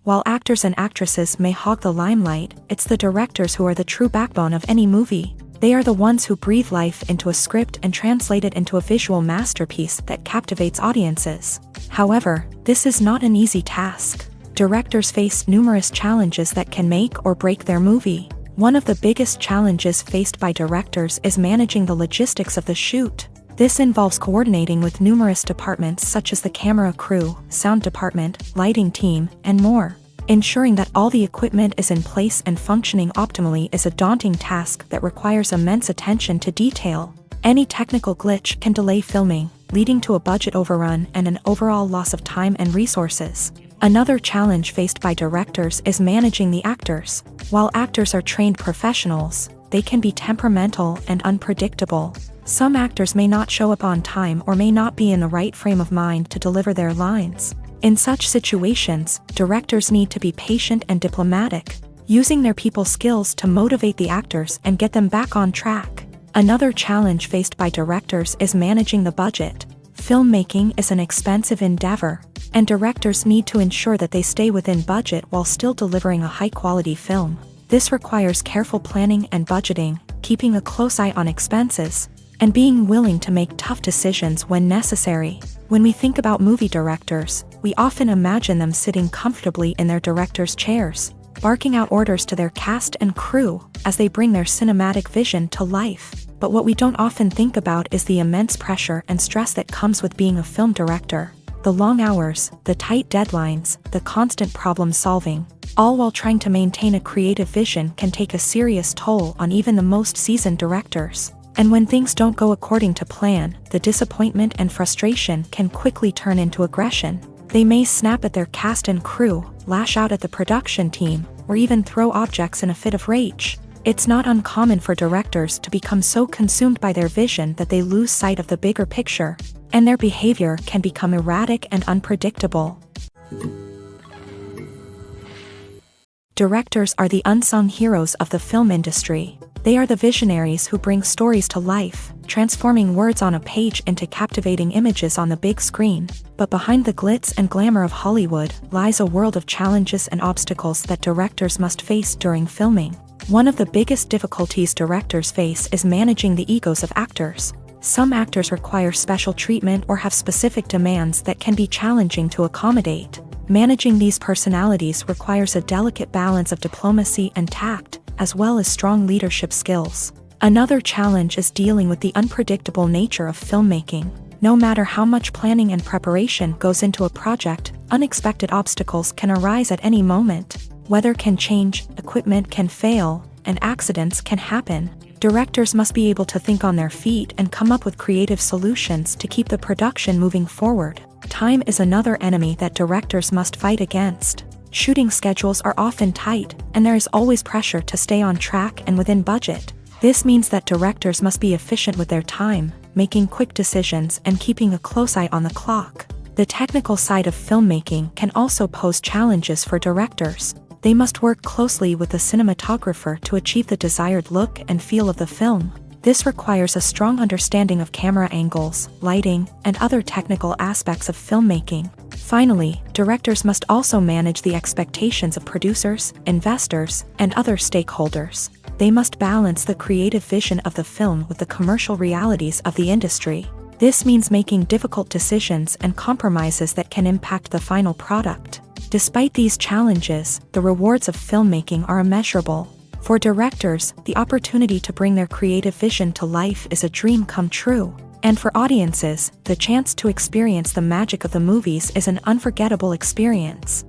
While actors and actresses may hog the limelight, it's the directors who are the true backbone of any movie. They are the ones who breathe life into a script and translate it into a visual masterpiece that captivates audiences. However, this is not an easy task. Directors face numerous challenges that can make or break their movie. One of the biggest challenges faced by directors is managing the logistics of the shoot. This involves coordinating with numerous departments such as the camera crew, sound department, lighting team, and more. Ensuring that all the equipment is in place and functioning optimally is a daunting task that requires immense attention to detail. Any technical glitch can delay filming, leading to a budget overrun and an overall loss of time and resources. Another challenge faced by directors is managing the actors. While actors are trained professionals, they can be temperamental and unpredictable. Some actors may not show up on time or may not be in the right frame of mind to deliver their lines. In such situations, directors need to be patient and diplomatic, using their people skills to motivate the actors and get them back on track. Another challenge faced by directors is managing the budget. Filmmaking is an expensive endeavor, and directors need to ensure that they stay within budget while still delivering a high-quality film. This requires careful planning and budgeting, keeping a close eye on expenses, and being willing to make tough decisions when necessary. When we think about movie directors, we often imagine them sitting comfortably in their director's chairs, barking out orders to their cast and crew as they bring their cinematic vision to life. But what we don't often think about is the immense pressure and stress that comes with being a film director. The long hours, the tight deadlines, the constant problem solving, all while trying to maintain a creative vision can take a serious toll on even the most seasoned directors. And when things don't go according to plan, the disappointment and frustration can quickly turn into aggression. They may snap at their cast and crew, lash out at the production team, or even throw objects in a fit of rage. It's not uncommon for directors to become so consumed by their vision that they lose sight of the bigger picture, and their behavior can become erratic and unpredictable. Directors are the unsung heroes of the film industry. They are the visionaries who bring stories to life, transforming words on a page into captivating images on the big screen. But behind the glitz and glamour of Hollywood lies a world of challenges and obstacles that directors must face during filming. One of the biggest difficulties directors face is managing the egos of actors. Some actors require special treatment or have specific demands that can be challenging to accommodate. Managing these personalities requires a delicate balance of diplomacy and tact, as well as strong leadership skills. Another challenge is dealing with the unpredictable nature of filmmaking. No matter how much planning and preparation goes into a project, unexpected obstacles can arise at any moment. Weather can change, equipment can fail, and accidents can happen. Directors must be able to think on their feet and come up with creative solutions to keep the production moving forward. Time is another enemy that directors must fight against. Shooting schedules are often tight, and there is always pressure to stay on track and within budget. This means that directors must be efficient with their time, making quick decisions and keeping a close eye on the clock. The technical side of filmmaking can also pose challenges for directors. They must work closely with the cinematographer to achieve the desired look and feel of the film. This requires a strong understanding of camera angles, lighting, and other technical aspects of filmmaking. Finally, directors must also manage the expectations of producers, investors, and other stakeholders. They must balance the creative vision of the film with the commercial realities of the industry. This means making difficult decisions and compromises that can impact the final product. Despite these challenges, the rewards of filmmaking are immeasurable. For directors, the opportunity to bring their creative vision to life is a dream come true. And for audiences, the chance to experience the magic of the movies is an unforgettable experience.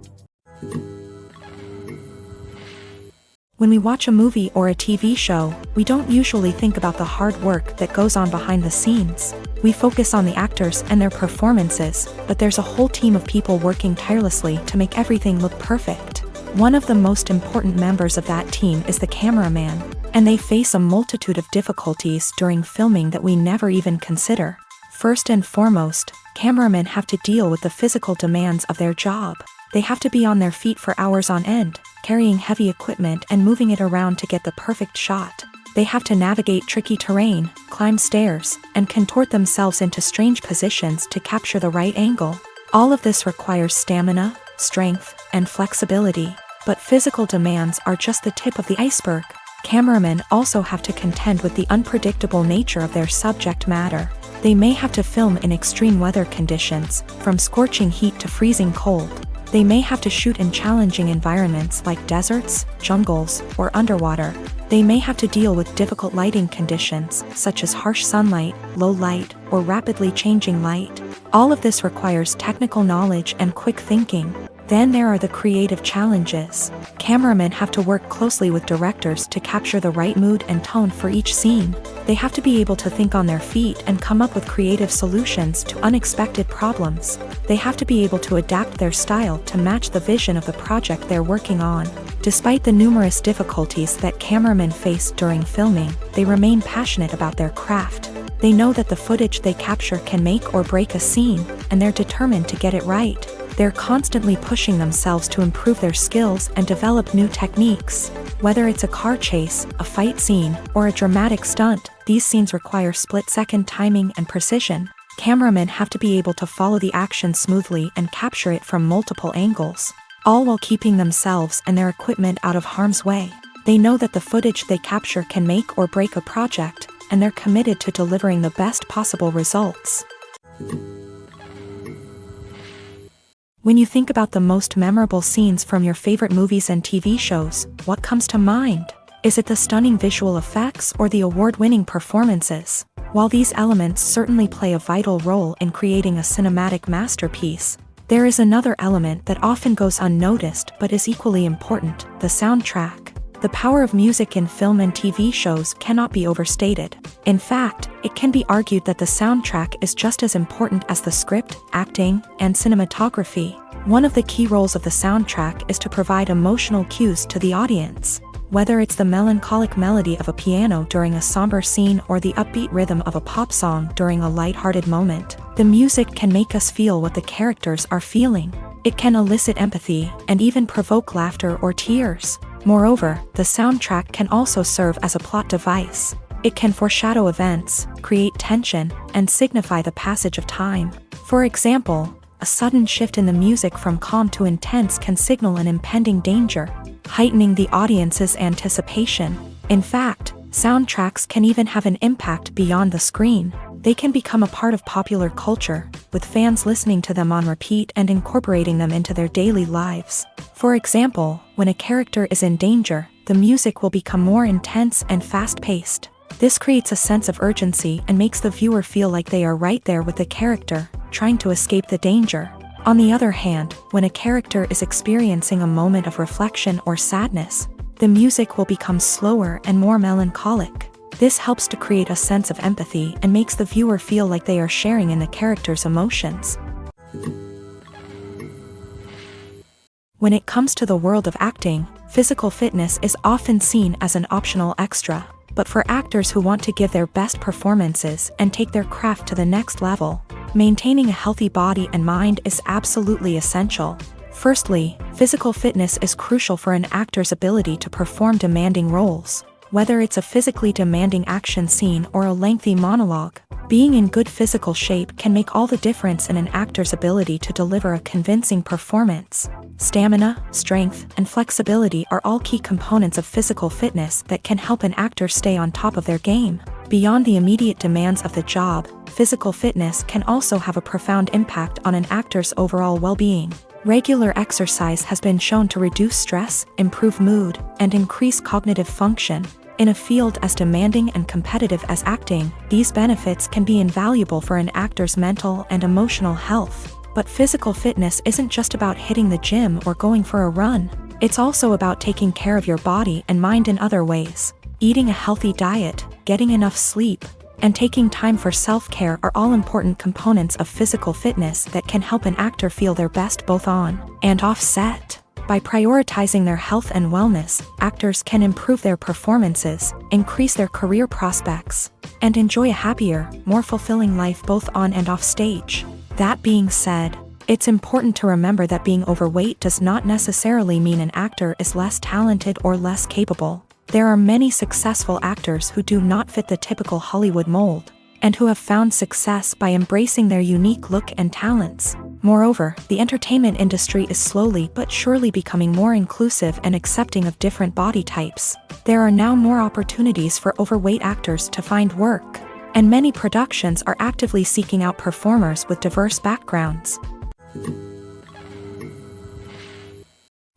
When we watch a movie or a TV show, we don't usually think about the hard work that goes on behind the scenes. We focus on the actors and their performances, but there's a whole team of people working tirelessly to make everything look perfect. One of the most important members of that team is the cameraman, and they face a multitude of difficulties during filming that we never even consider. First and foremost, cameramen have to deal with the physical demands of their job. They have to be on their feet for hours on end, carrying heavy equipment and moving it around to get the perfect shot. They have to navigate tricky terrain, climb stairs, and contort themselves into strange positions to capture the right angle. All of this requires stamina, strength, and flexibility. But physical demands are just the tip of the iceberg. Cameramen also have to contend with the unpredictable nature of their subject matter. They may have to film in extreme weather conditions, from scorching heat to freezing cold. They may have to shoot in challenging environments like deserts, jungles, or underwater. They may have to deal with difficult lighting conditions, such as harsh sunlight, low light, or rapidly changing light. All of this requires technical knowledge and quick thinking. Then there are the creative challenges. Cameramen have to work closely with directors to capture the right mood and tone for each scene. They have to be able to think on their feet and come up with creative solutions to unexpected problems. They have to be able to adapt their style to match the vision of the project they're working on. Despite the numerous difficulties that cameramen face during filming, they remain passionate about their craft. They know that the footage they capture can make or break a scene, and they're determined to get it right. They're constantly pushing themselves to improve their skills and develop new techniques. Whether it's a car chase, a fight scene, or a dramatic stunt, these scenes require split-second timing and precision. Cameramen have to be able to follow the action smoothly and capture it from multiple angles, all while keeping themselves and their equipment out of harm's way. They know that the footage they capture can make or break a project, and they're committed to delivering the best possible results. When you think about the most memorable scenes from your favorite movies and TV shows, what comes to mind? Is it the stunning visual effects or the award-winning performances? While these elements certainly play a vital role in creating a cinematic masterpiece, there is another element that often goes unnoticed but is equally important: the soundtrack. The power of music in film and TV shows cannot be overstated. In fact, it can be argued that the soundtrack is just as important as the script, acting, and cinematography. One of the key roles of the soundtrack is to provide emotional cues to the audience. Whether it's the melancholic melody of a piano during a somber scene or the upbeat rhythm of a pop song during a lighthearted moment, the music can make us feel what the characters are feeling. It can elicit empathy and even provoke laughter or tears. Moreover, the soundtrack can also serve as a plot device. It can foreshadow events, create tension, and signify the passage of time. For example, a sudden shift in the music from calm to intense can signal an impending danger, heightening the audience's anticipation. In fact, soundtracks can even have an impact beyond the screen. They can become a part of popular culture, with fans listening to them on repeat and incorporating them into their daily lives. For example, when a character is in danger, the music will become more intense and fast-paced. This creates a sense of urgency and makes the viewer feel like they are right there with the character, trying to escape the danger. On the other hand, when a character is experiencing a moment of reflection or sadness, the music will become slower and more melancholic. This helps to create a sense of empathy and makes the viewer feel like they are sharing in the character's emotions. When it comes to the world of acting, physical fitness is often seen as an optional extra. But for actors who want to give their best performances and take their craft to the next level, maintaining a healthy body and mind is absolutely essential. Firstly, physical fitness is crucial for an actor's ability to perform demanding roles. Whether it's a physically demanding action scene or a lengthy monologue, being in good physical shape can make all the difference in an actor's ability to deliver a convincing performance. Stamina, strength, and flexibility are all key components of physical fitness that can help an actor stay on top of their game. Beyond the immediate demands of the job, physical fitness can also have a profound impact on an actor's overall well-being. Regular exercise has been shown to reduce stress, improve mood, and increase cognitive function. In a field as demanding and competitive as acting, these benefits can be invaluable for an actor's mental and emotional health. But physical fitness isn't just about hitting the gym or going for a run. It's also about taking care of your body and mind in other ways. Eating a healthy diet, getting enough sleep, and taking time for self-care are all important components of physical fitness that can help an actor feel their best both on and off set. By prioritizing their health and wellness, actors can improve their performances, increase their career prospects, and enjoy a happier, more fulfilling life both on and off stage. That being said, it's important to remember that being overweight does not necessarily mean an actor is less talented or less capable. There are many successful actors who do not fit the typical Hollywood mold, and who have found success by embracing their unique look and talents. Moreover, the entertainment industry is slowly but surely becoming more inclusive and accepting of different body types. There are now more opportunities for overweight actors to find work, and many productions are actively seeking out performers with diverse backgrounds.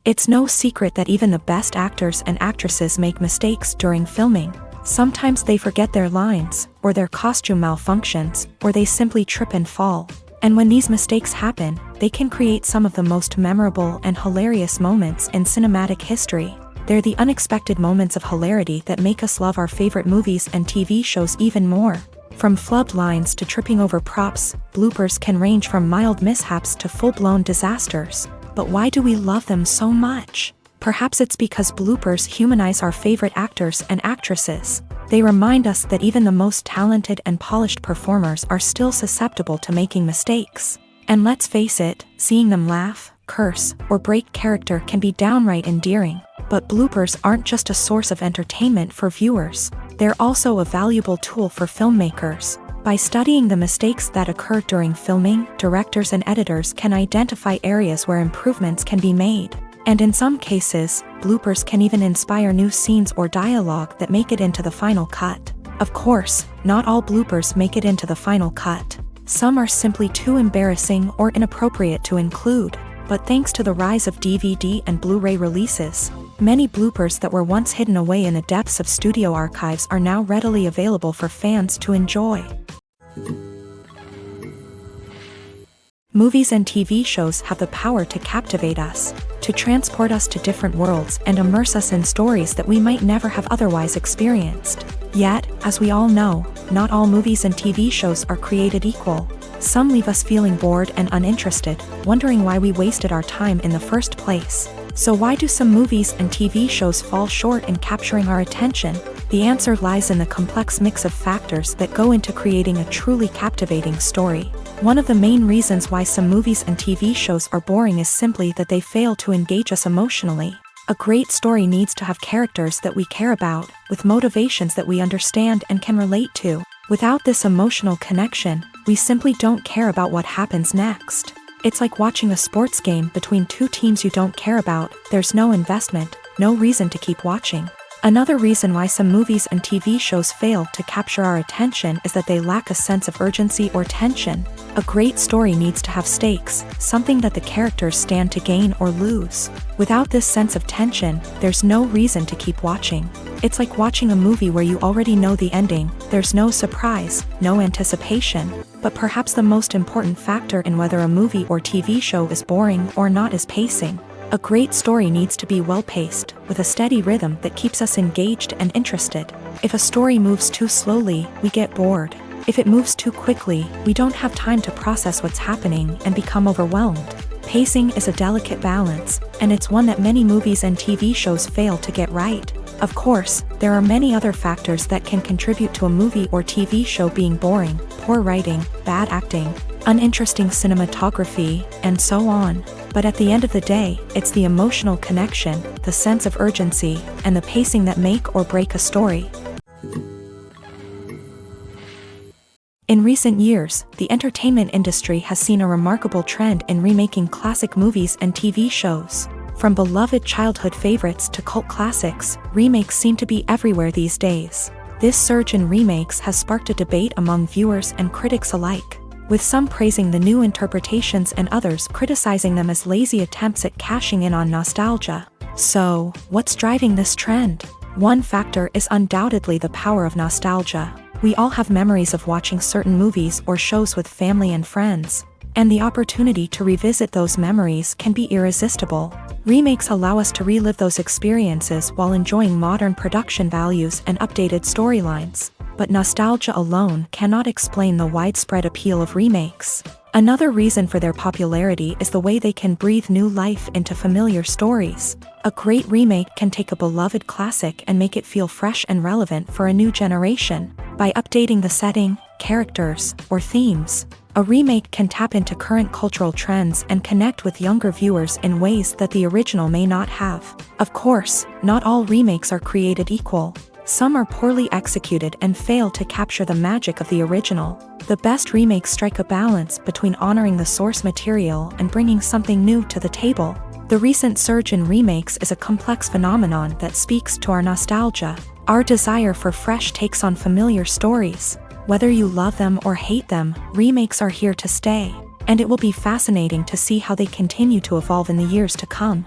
It's no secret that even the best actors and actresses make mistakes during filming. Sometimes they forget their lines, or their costume malfunctions, or they simply trip and fall. And when these mistakes happen, they can create some of the most memorable and hilarious moments in cinematic history. They're the unexpected moments of hilarity that make us love our favorite movies and TV shows even more. From flubbed lines to tripping over props, bloopers can range from mild mishaps to full-blown disasters. But why do we love them so much? Perhaps it's because bloopers humanize our favorite actors and actresses. They remind us that even the most talented and polished performers are still susceptible to making mistakes. And let's face it, seeing them laugh, curse, or break character can be downright endearing. But bloopers aren't just a source of entertainment for viewers. They're also a valuable tool for filmmakers. By studying the mistakes that occur during filming, directors and editors can identify areas where improvements can be made. And in some cases, bloopers can even inspire new scenes or dialogue that make it into the final cut. Of course, not all bloopers make it into the final cut. Some are simply too embarrassing or inappropriate to include. But thanks to the rise of DVD and Blu-ray releases, many bloopers that were once hidden away in the depths of studio archives are now readily available for fans to enjoy. Movies and TV shows have the power to captivate us, to transport us to different worlds and immerse us in stories that we might never have otherwise experienced. Yet, as we all know, not all movies and TV shows are created equal. Some leave us feeling bored and uninterested, wondering why we wasted our time in the first place. So why do some movies and TV shows fall short in capturing our attention? The answer lies in the complex mix of factors that go into creating a truly captivating story. One of the main reasons why some movies and TV shows are boring is simply that they fail to engage us emotionally. A great story needs to have characters that we care about, with motivations that we understand and can relate to. Without this emotional connection, we simply don't care about what happens next. It's like watching a sports game between two teams you don't care about. There's no investment, no reason to keep watching. Another reason why some movies and TV shows fail to capture our attention is that they lack a sense of urgency or tension. A great story needs to have stakes, something that the characters stand to gain or lose. Without this sense of tension, there's no reason to keep watching. It's like watching a movie where you already know the ending. There's no surprise, no anticipation. But perhaps the most important factor in whether a movie or TV show is boring or not is pacing. A great story needs to be well-paced, with a steady rhythm that keeps us engaged and interested. If a story moves too slowly, we get bored. If it moves too quickly, we don't have time to process what's happening and become overwhelmed. Pacing is a delicate balance, and it's one that many movies and TV shows fail to get right. Of course, there are many other factors that can contribute to a movie or TV show being boring: poor writing, bad acting, uninteresting cinematography, and so on. But at the end of the day, it's the emotional connection, the sense of urgency, and the pacing that make or break a story. In recent years, the entertainment industry has seen a remarkable trend in remaking classic movies and TV shows. From beloved childhood favorites to cult classics, remakes seem to be everywhere these days. This surge in remakes has sparked a debate among viewers and critics alike, with some praising the new interpretations and others criticizing them as lazy attempts at cashing in on nostalgia. So, what's driving this trend? One factor is undoubtedly the power of nostalgia. We all have memories of watching certain movies or shows with family and friends, and the opportunity to revisit those memories can be irresistible. Remakes allow us to relive those experiences while enjoying modern production values and updated storylines. But nostalgia alone cannot explain the widespread appeal of remakes. Another reason for their popularity is the way they can breathe new life into familiar stories. A great remake can take a beloved classic and make it feel fresh and relevant for a new generation. By updating the setting, characters, or themes, a remake can tap into current cultural trends and connect with younger viewers in ways that the original may not have. Of course, not all remakes are created equal. Some are poorly executed and fail to capture the magic of the original. The best remakes strike a balance between honoring the source material and bringing something new to the table. The recent surge in remakes is a complex phenomenon that speaks to our nostalgia, our desire for fresh takes on familiar stories. Whether you love them or hate them, remakes are here to stay, and it will be fascinating to see how they continue to evolve in the years to come.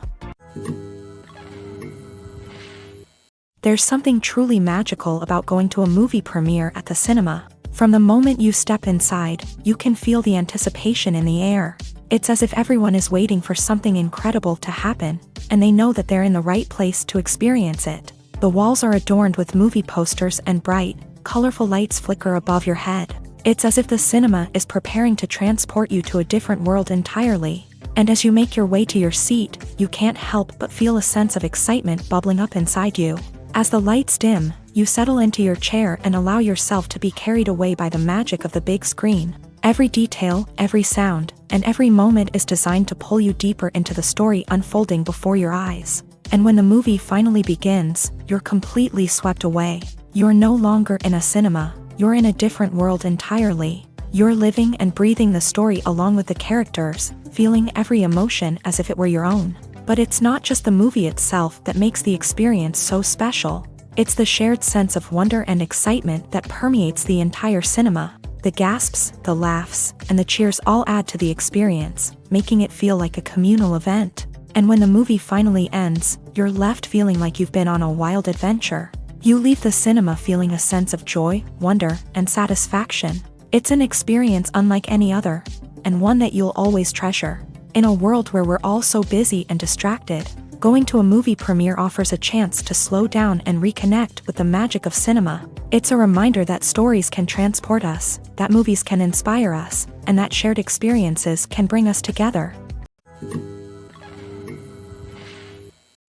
There's something truly magical about going to a movie premiere at the cinema. From the moment you step inside, you can feel the anticipation in the air. It's as if everyone is waiting for something incredible to happen, and they know that they're in the right place to experience it. The walls are adorned with movie posters and bright, colorful lights flicker above your head. It's as if the cinema is preparing to transport you to a different world entirely. And as you make your way to your seat, you can't help but feel a sense of excitement bubbling up inside you. As the lights dim, you settle into your chair and allow yourself to be carried away by the magic of the big screen. Every detail, every sound, and every moment is designed to pull you deeper into the story unfolding before your eyes. And when the movie finally begins, you're completely swept away. You're no longer in a cinema, you're in a different world entirely. You're living and breathing the story along with the characters, feeling every emotion as if it were your own. But it's not just the movie itself that makes the experience so special. It's the shared sense of wonder and excitement that permeates the entire cinema. The gasps, the laughs, and the cheers all add to the experience, making it feel like a communal event. And when the movie finally ends, you're left feeling like you've been on a wild adventure. You leave the cinema feeling a sense of joy, wonder, and satisfaction. It's an experience unlike any other, and one that you'll always treasure. In a world where we're all so busy and distracted, going to a movie premiere offers a chance to slow down and reconnect with the magic of cinema. It's a reminder that stories can transport us, that movies can inspire us, and that shared experiences can bring us together.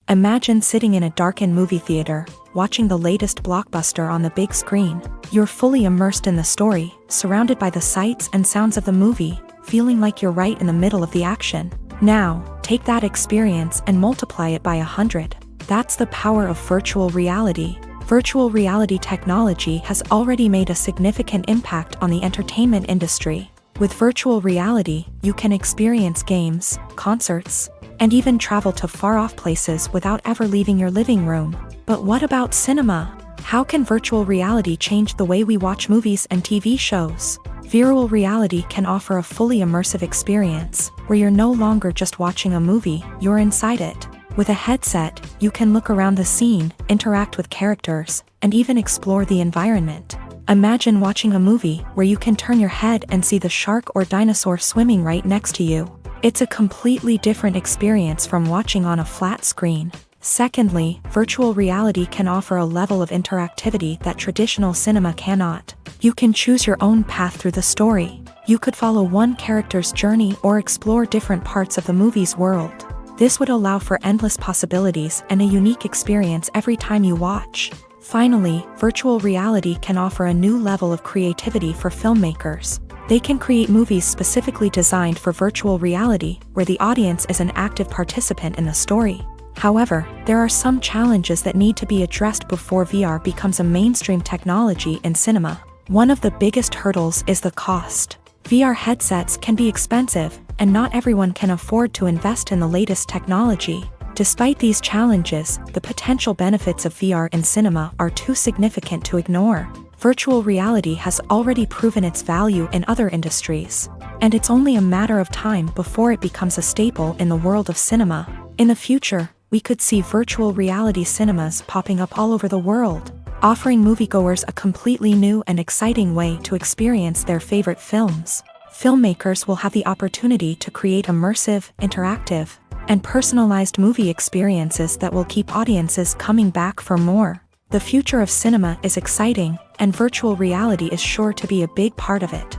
Imagine sitting in a darkened movie theater, watching the latest blockbuster on the big screen. You're fully immersed in the story, surrounded by the sights and sounds of the movie, feeling like you're right in the middle of the action. Now, take that experience and multiply it by 100. That's the power of virtual reality. Virtual reality technology has already made a significant impact on the entertainment industry. With virtual reality, you can experience games, concerts, and even travel to far-off places without ever leaving your living room. But what about cinema? How can virtual reality change the way we watch movies and TV shows? Virtual reality can offer a fully immersive experience, where you're no longer just watching a movie, you're inside it. With a headset, you can look around the scene, interact with characters, and even explore the environment. Imagine watching a movie where you can turn your head and see the shark or dinosaur swimming right next to you. It's a completely different experience from watching on a flat screen. Secondly, virtual reality can offer a level of interactivity that traditional cinema cannot. You can choose your own path through the story. You could follow one character's journey or explore different parts of the movie's world. This would allow for endless possibilities and a unique experience every time you watch. Finally, virtual reality can offer a new level of creativity for filmmakers. They can create movies specifically designed for virtual reality, where the audience is an active participant in the story. However, there are some challenges that need to be addressed before VR becomes a mainstream technology in cinema. One of the biggest hurdles is the cost. VR headsets can be expensive, and not everyone can afford to invest in the latest technology. Despite these challenges, the potential benefits of VR in cinema are too significant to ignore. Virtual reality has already proven its value in other industries, and it's only a matter of time before it becomes a staple in the world of cinema. In the future, we could see virtual reality cinemas popping up all over the world, offering moviegoers a completely new and exciting way to experience their favorite films. Filmmakers will have the opportunity to create immersive, interactive, and personalized movie experiences that will keep audiences coming back for more. The future of cinema is exciting, and virtual reality is sure to be a big part of it.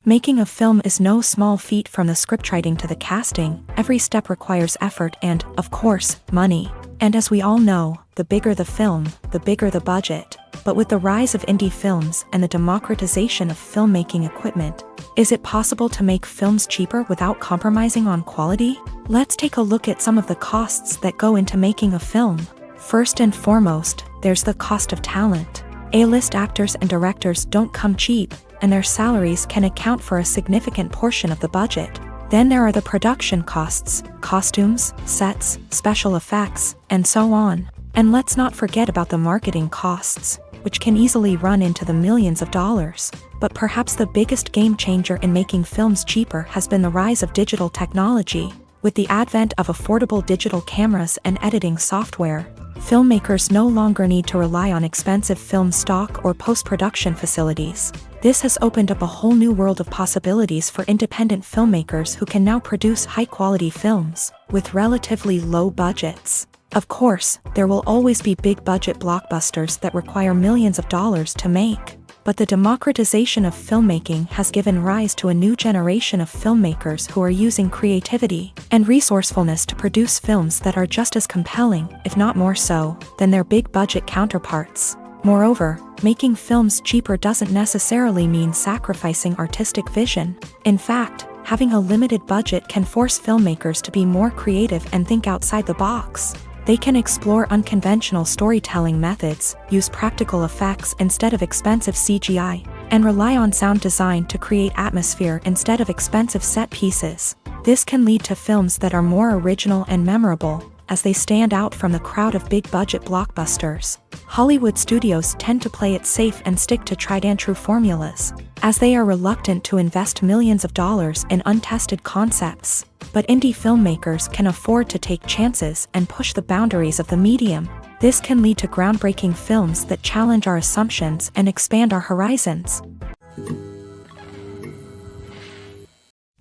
Making a film is no small feat. From the scriptwriting to the casting, every step requires effort and, of course, money. And as we all know, the bigger the film, the bigger the budget. But with the rise of indie films and the democratization of filmmaking equipment, is it possible to make films cheaper without compromising on quality? Let's take a look at some of the costs that go into making a film. First and foremost, there's the cost of talent. A-list actors and directors don't come cheap, and their salaries can account for a significant portion of the budget. Then there are the production costs, costumes, sets, special effects, and so on. And let's not forget about the marketing costs, which can easily run into the millions of dollars. But perhaps the biggest game changer in making films cheaper has been the rise of digital technology. With the advent of affordable digital cameras and editing software, filmmakers no longer need to rely on expensive film stock or post-production facilities. This has opened up a whole new world of possibilities for independent filmmakers who can now produce high-quality films with relatively low budgets. Of course, there will always be big-budget blockbusters that require millions of dollars to make. But the democratization of filmmaking has given rise to a new generation of filmmakers who are using creativity and resourcefulness to produce films that are just as compelling, if not more so, than their big-budget counterparts. Moreover, making films cheaper doesn't necessarily mean sacrificing artistic vision. In fact, having a limited budget can force filmmakers to be more creative and think outside the box. They can explore unconventional storytelling methods, use practical effects instead of expensive CGI, and rely on sound design to create atmosphere instead of expensive set pieces. This can lead to films that are more original and memorable, as they stand out from the crowd of big-budget blockbusters. Hollywood studios tend to play it safe and stick to tried-and-true formulas, as they are reluctant to invest millions of dollars in untested concepts. But indie filmmakers can afford to take chances and push the boundaries of the medium. This can lead to groundbreaking films that challenge our assumptions and expand our horizons.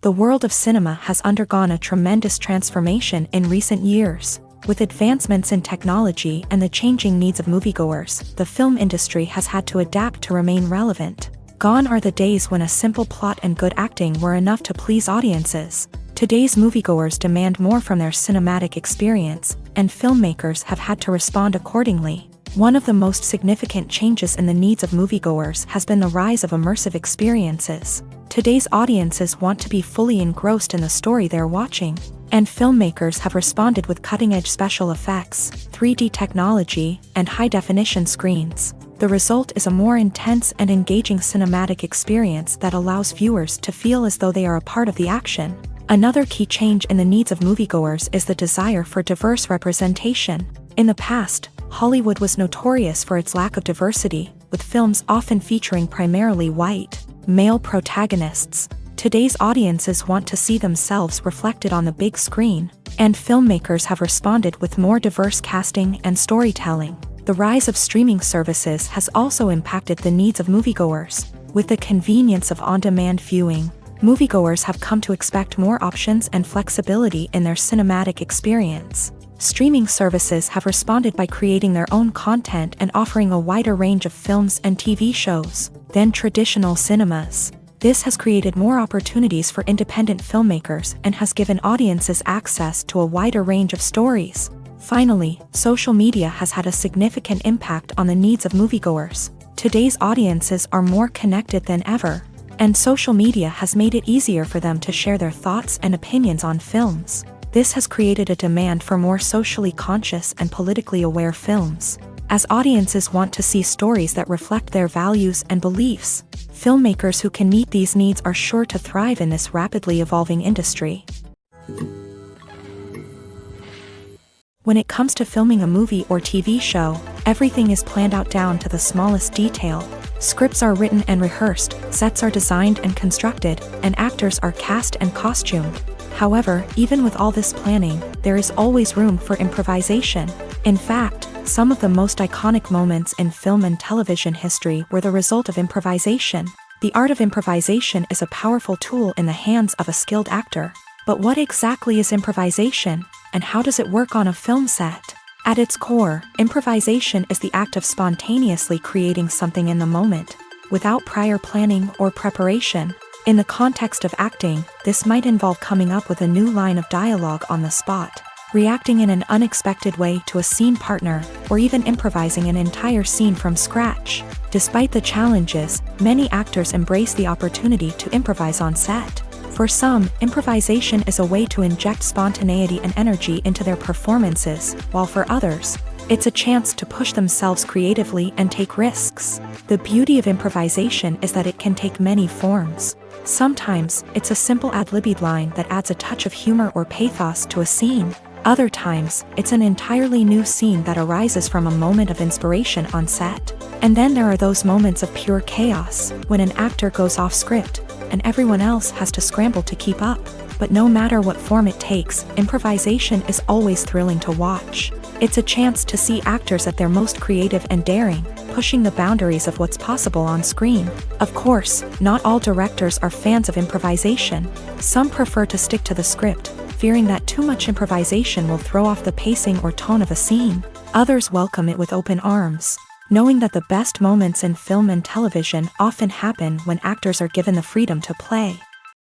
The world of cinema has undergone a tremendous transformation in recent years. With advancements in technology and the changing needs of moviegoers, the film industry has had to adapt to remain relevant. Gone are the days when a simple plot and good acting were enough to please audiences. Today's moviegoers demand more from their cinematic experience, and filmmakers have had to respond accordingly. One of the most significant changes in the needs of moviegoers has been the rise of immersive experiences. Today's audiences want to be fully engrossed in the story they're watching, and filmmakers have responded with cutting-edge special effects, 3D technology, and high-definition screens. The result is a more intense and engaging cinematic experience that allows viewers to feel as though they are a part of the action. Another key change in the needs of moviegoers is the desire for diverse representation. In the past, Hollywood was notorious for its lack of diversity, with films often featuring primarily white, male protagonists. Today's audiences want to see themselves reflected on the big screen, and filmmakers have responded with more diverse casting and storytelling. The rise of streaming services has also impacted the needs of moviegoers. With the convenience of on-demand viewing, moviegoers have come to expect more options and flexibility in their cinematic experience. Streaming services have responded by creating their own content and offering a wider range of films and TV shows than traditional cinemas. This has created more opportunities for independent filmmakers and has given audiences access to a wider range of stories. Finally, social media has had a significant impact on the needs of moviegoers. Today's audiences are more connected than ever, and social media has made it easier for them to share their thoughts and opinions on films. This has created a demand for more socially conscious and politically aware films. As audiences want to see stories that reflect their values and beliefs, filmmakers who can meet these needs are sure to thrive in this rapidly evolving industry. When it comes to filming a movie or TV show, everything is planned out down to the smallest detail. Scripts are written and rehearsed, sets are designed and constructed, and actors are cast and costumed. However, even with all this planning, there is always room for improvisation. In fact, some of the most iconic moments in film and television history were the result of improvisation. The art of improvisation is a powerful tool in the hands of a skilled actor. But what exactly is improvisation, and how does it work on a film set? At its core, improvisation is the act of spontaneously creating something in the moment, without prior planning or preparation. In the context of acting, this might involve coming up with a new line of dialogue on the spot, reacting in an unexpected way to a scene partner, or even improvising an entire scene from scratch. Despite the challenges, many actors embrace the opportunity to improvise on set. For some, improvisation is a way to inject spontaneity and energy into their performances, while for others, it's a chance to push themselves creatively and take risks. The beauty of improvisation is that it can take many forms. Sometimes, it's a simple ad-libbed line that adds a touch of humor or pathos to a scene. Other times, it's an entirely new scene that arises from a moment of inspiration on set. And then there are those moments of pure chaos, when an actor goes off script, and everyone else has to scramble to keep up. But no matter what form it takes, improvisation is always thrilling to watch. It's a chance to see actors at their most creative and daring, pushing the boundaries of what's possible on screen. Of course, not all directors are fans of improvisation. Some prefer to stick to the script, fearing that too much improvisation will throw off the pacing or tone of a scene. Others welcome it with open arms, knowing that the best moments in film and television often happen when actors are given the freedom to play.